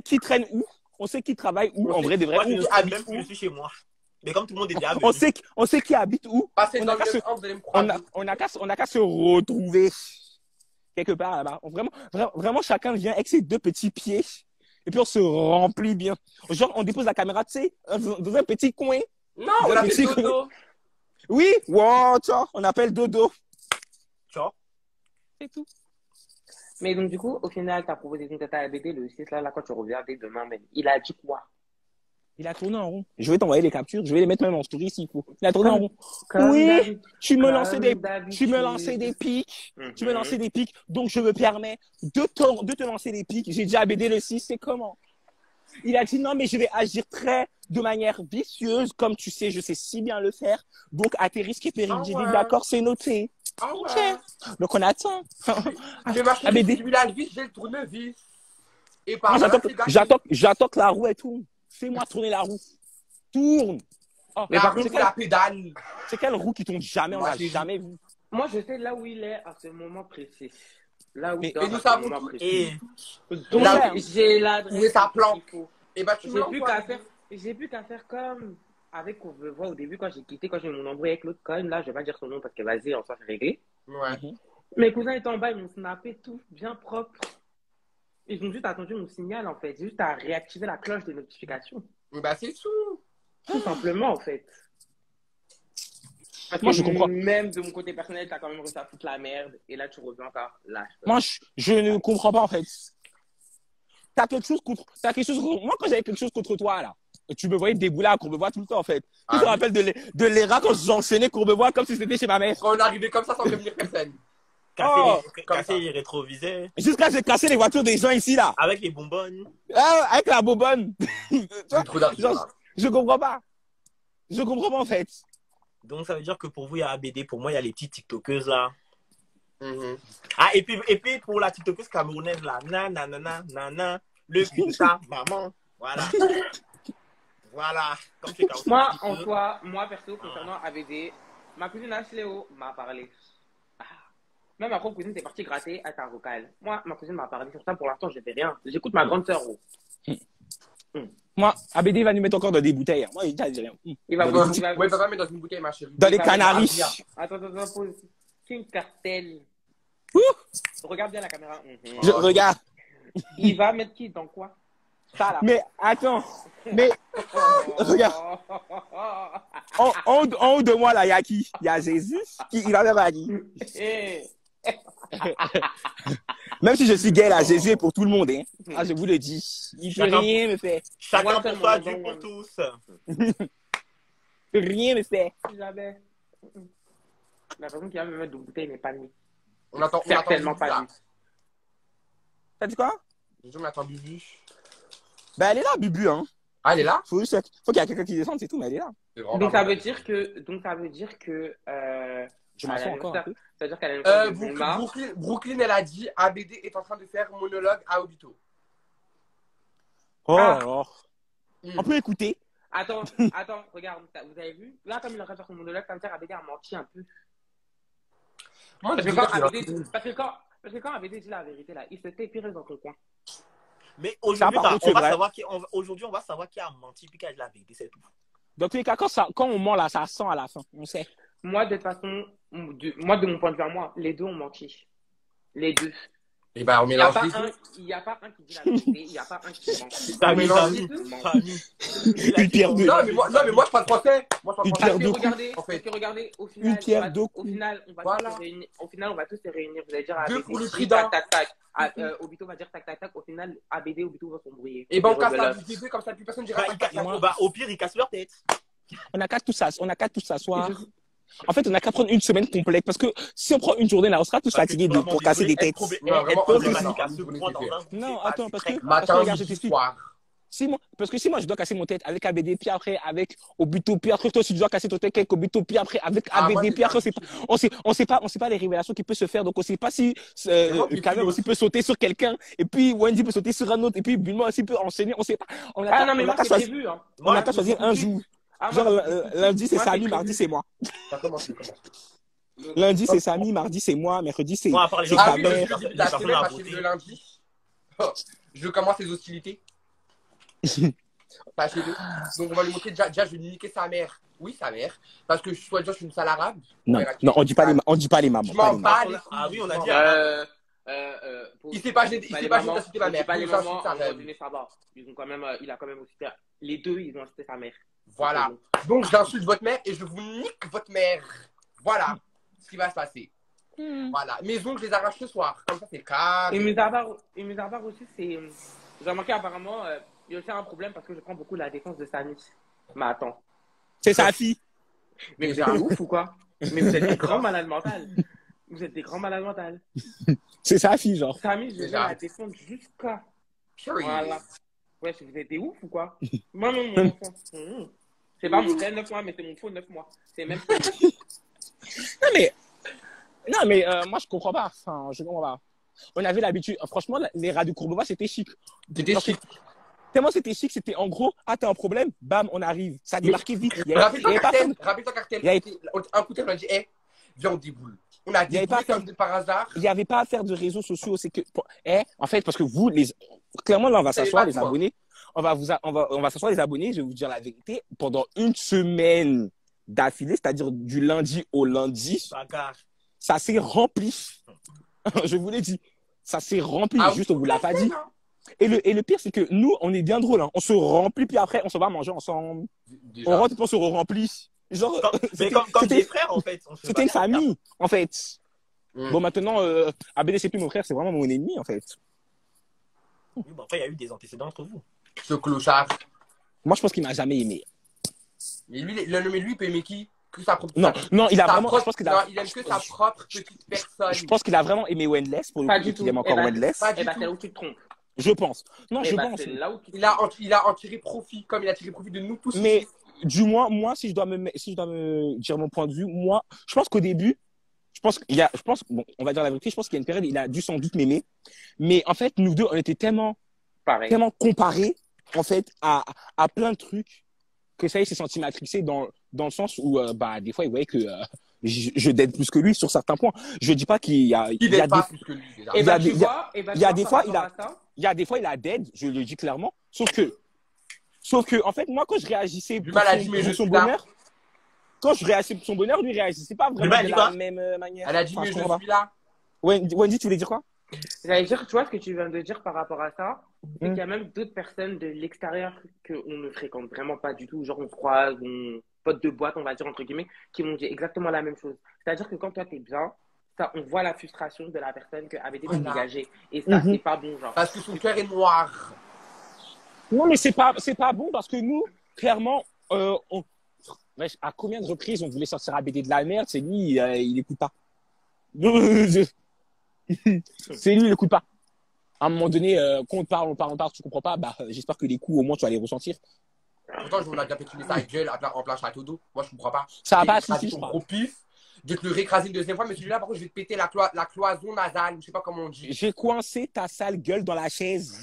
qui traîne où. On sait qui travaille où. En vrai, de vrai. Moi, je habite où. Je suis chez moi. Mais comme tout le monde est déjà venu. On sait qui habite où. On n'a qu'à se retrouver quelque part là-bas. Vraiment, chacun vient avec ses deux petits pieds. Et puis on se remplit bien. Genre, on dépose la caméra, tu sais, dans un petit coin. Non, on appelle Dodo. Oui, wow, on appelle Dodo. Ciao. C'est tout. Mais donc, du coup, au final, tu as proposé une tête à ABD le 6 là, quand tu reviens dès demain même. Il a dit quoi? Il a tourné en rond. Je vais t'envoyer les captures, je vais les mettre même en story s'il faut. Il a tourné en rond. Comme Oui, d'habitude. tu me Comme lançais des d'habitude. pics. Tu me lançais des pics. Donc, je me permets de te lancer des pics. J'ai dit à BD le 6, c'est comment? Il a dit non, mais je vais agir de manière vicieuse. Comme tu sais, je sais si bien le faire. Donc, à tes risques et périls. Ah J'ai dit ouais. d'accord, c'est noté. Ah Ok. ouais. Donc, on attend. J'ai marché Ah, BD. sur la vis, j'ai le tournevis. Et par Moi, là, c'est gagné. j'attends que la roue elle tourne. Fais-moi tourner la roue. Tourne. Oh, Mais par c'est contre, la pédale. quelle roue qui tourne jamais? On Moi, n'a j'ai jamais vu. Moi, je sais là où il est à ce moment précis. Là où Mais- il dort et nous à ce savons moment tout. précis. Et Donc, Là- j'ai l'adresse. Où est sa planque? qu'il faut. Et bah, tu me J'ai plus l'envoies. qu'à faire. J'ai plus qu'à faire comme avec Courbevoie au début quand j'ai quitté, quand j'ai eu mon embrouille avec l'autre conne. Là, je vais pas dire son nom parce que vas-y, on s'en fait régler. Ouais. Mes cousins étaient en bas, ils m'ont snappé tout bien propre. Ils ont juste attendu mon signal en fait, juste à réactiver la cloche de notification. Bah, c'est tout. Tout simplement en fait. Parce Moi, que je comprends. même de mon côté personnel, t'as quand même réussi à foutre la merde et là tu reviens encore là. Moi, je ne comprends pas, en fait. T'as quelque chose contre moi, quand j'avais quelque chose contre toi, là, tu me voyais débouler à Courbevoie tout le temps, en fait. Tu te Ah, rappelles de l'ERA quand j'enchaînais Courbevoie comme si c'était chez ma mère. Quand on arrivait comme ça sans prévenir personne. casser les rétroviseurs. Jusqu'à j'ai cassé les voitures des gens ici, là. Avec les bonbonnes. Ah, avec la bobonne. J'ai trop d'argent. Genre, je comprends pas. Je comprends pas, en fait. Donc, ça veut dire que pour vous, il y a ABD. Pour moi, il y a les petites TikTokeuses, là. Mhm. Ah, et puis pour la TikTokeuse camerounaise, là. Nanana, le cul de ta maman. Voilà. Voilà. Comme c'est Cameroun. Moi, en soi, moi perso, concernant AVD, ma cousine Ashléo m'a parlé. Ah. Même ma propre cousine, c'est parti gratter à ta vocale. Moi, ma cousine m'a parlé sur ça. Pour l'instant, je ne fais rien. J'écoute ma grande sœur. Moi, ABD va nous mettre encore dans des bouteilles. Moi, je dis rien. Il va Ouais, il va- papa, mais dans une bouteille, ma chérie. Dans les va- Canaries. Attends, pause. C'est une cartelle. Ouh, Regarde bien la caméra. je regarde. Il va mettre qui dans quoi? Ça là. Mais attends. Mais regarde. En haut de moi, là, il y a qui? Il y a Jésus. Il va même à qui? Eh. Même si je suis gay, là, Jésus est pour tout le monde. Hein. Ah, je vous le dis. Il peut Chacun- rien me faire. Chacun Moi, pour soi, tellement Dieu pour bon, tous. Il peut rien me faire. Jamais. La personne qui va me mettre de bouteille n'est pas née. On attend Certainement Bubu, pas là. née. T'as dit quoi? Je dis, on attend Bubu. Ben, elle est là, Bubu. Hein. Ah, elle est là? Faut qu'il y ait quelqu'un qui descende, c'est tout, mais elle est là. C'est vraiment Donc pas ça mal. veut dire que Je m'en à sors encore un peu. Ça veut dire qu'à l'anniversaire de Brooklyn, Booba, Brooklyn, elle a dit ABD est en train de faire monologue à Obito. Oh, Ah. oh. Mm. On peut écouter. Attends, regarde, vous avez vu? Là, comme il est en train de faire son monologue, ça me sert à ABD a menti un peu. Moi, Parce je que veux quand dire, ABD, parce que quand ABD dit la vérité là, il se tait pire dans ton coin. Mais aujourd'hui, Ça, par contre, c'est vrai. aujourd'hui, on va savoir qui a menti puis qui a dit la vérité, c'est tout. Dans tous les cas, quand on ment là, ça sent à la fin. On sait. Moi, de toute façon, moi, de mon point de vue à moi, les deux ont menti. Les deux. Et bah, on Il n'y mélange les deux. a pas un qui dit la vérité, il n'y a pas un qui ment. Samy, Une pierre deux. Non, mais moi, je parle français. Moi, je Une parle pierre Parce français. que deux coups. regardez, En fait. parce que regardez, au final, Une pierre deux coups. au final, on va Voilà. tous se réunir. Au final, on va tous se réunir. Vous allez dire à Deux ABD, pour le dis prix d'un. tac, tac, tac. Obito va dire tac, tac, tac. Au final, ABD, Obito va s'embrouiller. Et bah, on Et casse la rebelote. vie des deux, comme ça, plus personne dira tac, tac, tac. Au pire, ils cassent leur tête. On n'a qu'à tous s'asseoir. En fait, on n'a qu'à prendre une semaine complète parce que si on prend une journée là, on sera tous fatigués pour casser des têtes. Non, vraiment, Être problématique vraiment, à ce point dans un groupe, Non, c'est pas- attends, c'est parce très que- grave. Matin, regarde, je midi, t'explique. soir. Parce que si moi je dois casser mon tête avec ABD, puis après avec Obito, puis après toi si tu dois casser ton tête avec Obito, puis après avec Ah, moi, ABD, c'est puis après pas- on sait pas les révélations qui peuvent se faire, donc on sait pas si moi qui Kader suis aussi peut sauter sur quelqu'un, et puis Wendy peut sauter sur un autre, et puis Bulma aussi peut enchaîner, on sait pas. On Ah non, mais a moi, qu'à c'est choisir, prévu. Hein. on a qu'à choisir un jour. Ah, Genre moi, lundi c'est moi, Samy, c'est mardi prévu. c'est moi. Ça commence, ça commence. Lundi c'est Samy, mardi c'est moi, mercredi c'est Bon, à part les c'est gens Ah qui oui, Kader. veulent- le jeudi, les la personnes semaine, à ma voter. chérie, le lundi. Je commence les hostilités. Ma chérie. Donc, on va lui montrer déjà, je vais lui niquer sa mère. Oui, sa mère. Parce que soi-disant, je suis une sale arabe. Non, non, on dit pas les mamans. Je pas m'en les mamans. bats les Ah oui, on a couilles. dit Il s'est pas gêné, il s'est pas gêné d'insulter ma On dit mère. pas les Donc, j'insulte mamans, sa à un moment reine. donné, ça va. Il a quand même aussi fait. Les deux, ils ont acheté sa mère. Voilà. Donc, j'insulte votre mère et je vous nique votre mère. Voilà ce qui va se passer. Voilà. Mes ongles, je les arrache ce soir. Comme ça, c'est calme. Et mis à part aussi, c'est. J'ai remarqué apparemment, Il y a aussi un problème parce que je prends beaucoup la défense de Samy. Mais attends. C'est sa fille. Mais vous êtes un ouf ou quoi? Mais vous êtes des grands malades mentales. Vous êtes des grands malades mentales. C'est sa fille, genre. Samy, je vais la défendre jusqu'à. Voilà. Ouais, vous êtes des ouf ou quoi? Moi, non, mon enfant. C'est pas mon frère 9 mois, mais c'est mon faux 9 mois. C'est même pas. Non, mais moi, je comprends pas. Enfin, je comprends pas. On avait l'habitude. Franchement, les radios Courbevoie, c'était chic. C'était chic. Tellement c'était chic, c'était en gros, ah, t'as un problème, bam, on arrive. Ça débarquait vite. Rappelle-toi Cartel. Un coup, on a dit, viens, on déboule. On a déboulé comme par hasard. Il n'y avait pas à faire de réseaux sociaux. C'est que, en fait, parce que vous, clairement, là, on va s'asseoir, les abonnés. On va s'asseoir, les abonnés. Je vais vous dire la vérité. Pendant une semaine d'affilée, c'est-à-dire du lundi au lundi, ça s'est rempli. Je vous l'ai dit. Ça s'est rempli. Juste, on vous l'a pas dit. Et le pire, c'est que nous, on est bien drôle. Hein. On se remplit, puis après, on se va manger ensemble. Déjà. On rentre, puis on se remplit. Genre, comme des frères, en fait. C'était une famille, en fait. Bon, maintenant, ABD, c'est plus mon frère, c'est vraiment mon ennemi, en fait. Oui, bon, après, il y a eu des antécédents entre vous. Ce clochard. Moi, je pense qu'il m'a jamais aimé. Mais lui, il peut aimer qui? Que sa propre. Non, il a vraiment. Propre, je pense qu'il a. Non, il aime que sa propre petite personne. Je pense qu'il a vraiment aimé Wendless pour le coup. Il aime encore Wendless. C'est là où tu te trompes. Je pense. Non, je pense. Il a en tiré profit, comme il a tiré profit de nous tous. Mais du moins, moi, si je dois me dire mon point de vue, moi, je pense qu'au début, bon, on va dire la vérité, je pense qu'il y a une période, il a dû sans doute m'aimer. Mais en fait, nous deux, on était tellement comparés, en fait, à plein de trucs, que ça y est, s'est senti matrixé dans le sens où, des fois, il voyait que je d'aide plus que lui sur certains points. Je dis pas qu'il y a. Il n'aide pas plus que lui. Il y a des fois, il a d'aide, je le dis clairement. Sauf que, en fait, moi, quand je réagissais pour son bonheur, lui réagissait pas vraiment de la même manière. Elle a dit, mais je suis là. Wendy, tu voulais dire quoi? J'allais dire, tu vois ce que tu viens de dire par rapport à ça, c'est qu'il y a même d'autres personnes de l'extérieur qu'on ne fréquente vraiment pas du tout, genre on se croise, potes de boîte, on va dire entre guillemets, qui m'ont dit exactement la même chose. C'est-à-dire que quand toi t'es bien, ça, on voit la frustration de la personne que ABD va dégager. Et ça, c'est pas bon, genre. Parce que son cœur est noir. Non, mais c'est pas bon parce que nous, clairement, à combien de reprises on voulait sortir ABD de la merde, c'est lui, il écoute pas. C'est lui, il écoute pas. À un moment donné, quand on parle, tu comprends pas, j'espère que les coups, au moins, tu vas les ressentir. Pourtant, je vous l'ai déjà pétuné sa gueule en plein château d'eau. Moi, je comprends pas. Ça va pas suffire. Ton gros pif, de te le récraser une deuxième fois, mais celui-là, par contre, je vais te péter la cloison nasale, je sais pas comment on dit. J'ai coincé ta sale gueule dans la chaise.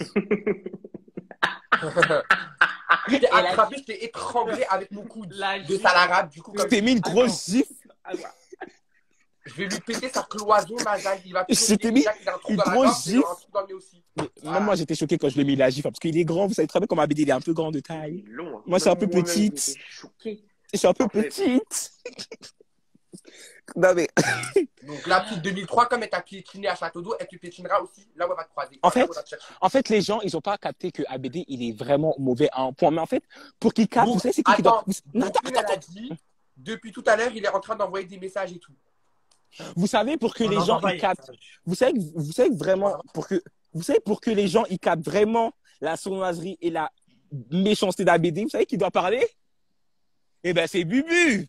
Je t'ai attrapé, je t'ai étranglé avec mon coude de sale arabe, du coup. Je t'ai mis une grosse gifle. Je vais lui péter sa cloison nasale. Il va péter mis une grosse gifle. Même moi, j'étais choqué quand je lui ai mis la gifle, parce qu'il est grand, vous savez très bien comment ABD, il est un peu grand de taille. Moi, c'est un peu petite. Je suis un peu petite. Non, mais... Donc, la petite 2003, comme elle t'a piétiné à Château d'Eau, elle te piétinera aussi là où elle va te croiser. En fait, les gens, ils n'ont pas capté que ABD, il est vraiment mauvais à un point. Mais en fait, pour qu'il capte, vous savez, c'est qu'il doit... Elle a dit, depuis tout à l'heure, il est en train d'envoyer des messages et tout. Vous savez, pour que les gens, ils captent... Vous savez vraiment, pour que les gens, ils captent vraiment la sournoiserie et la méchanceté d'ABD, vous savez qui doit parler? Eh ben, c'est Bubu.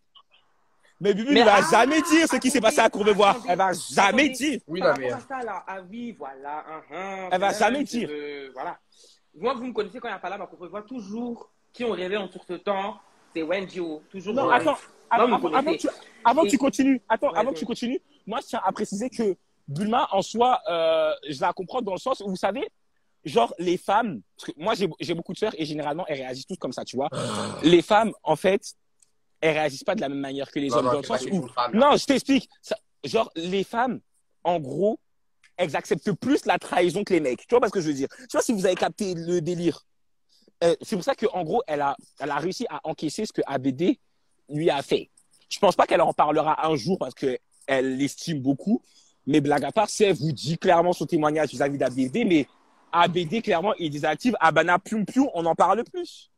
Mais Bubu ne va jamais dire ce qui s'est passé à Courbevoie. Elle va jamais dire. Oui, non, mais... ça, là. Ah oui, voilà. Elle va jamais dire. Voilà. Moi, vous me connaissez quand il n'y a pas là, ma Courbevoie, toujours, qui ont rêvé en sur ce temps, c'est Wendy. Toujours. Non, attends. Avant que tu continues, moi, je tiens à préciser que Bulma, en soi, je la comprends dans le sens où, vous savez, genre, les femmes, parce que moi, j'ai beaucoup de sœurs et généralement, elles réagissent toutes comme ça, tu vois. Les femmes, en fait, elles réagissent pas de la même manière que les hommes, dans le sens où... Non, je t'explique. Genre, les femmes, en gros, elles acceptent plus la trahison que les mecs. Tu vois ce que je veux dire? Je sais pas si vous avez capté le délire. C'est pour ça qu'en gros, elle a réussi à encaisser ce que ABD lui a fait. Je pense pas qu'elle en parlera un jour parce qu'elle l'estime beaucoup. Mais blague à part, si elle vous dit clairement son témoignage vis-à-vis d'ABD, mais ABD, clairement, il désactive Abana Pium Pium, on en parle plus.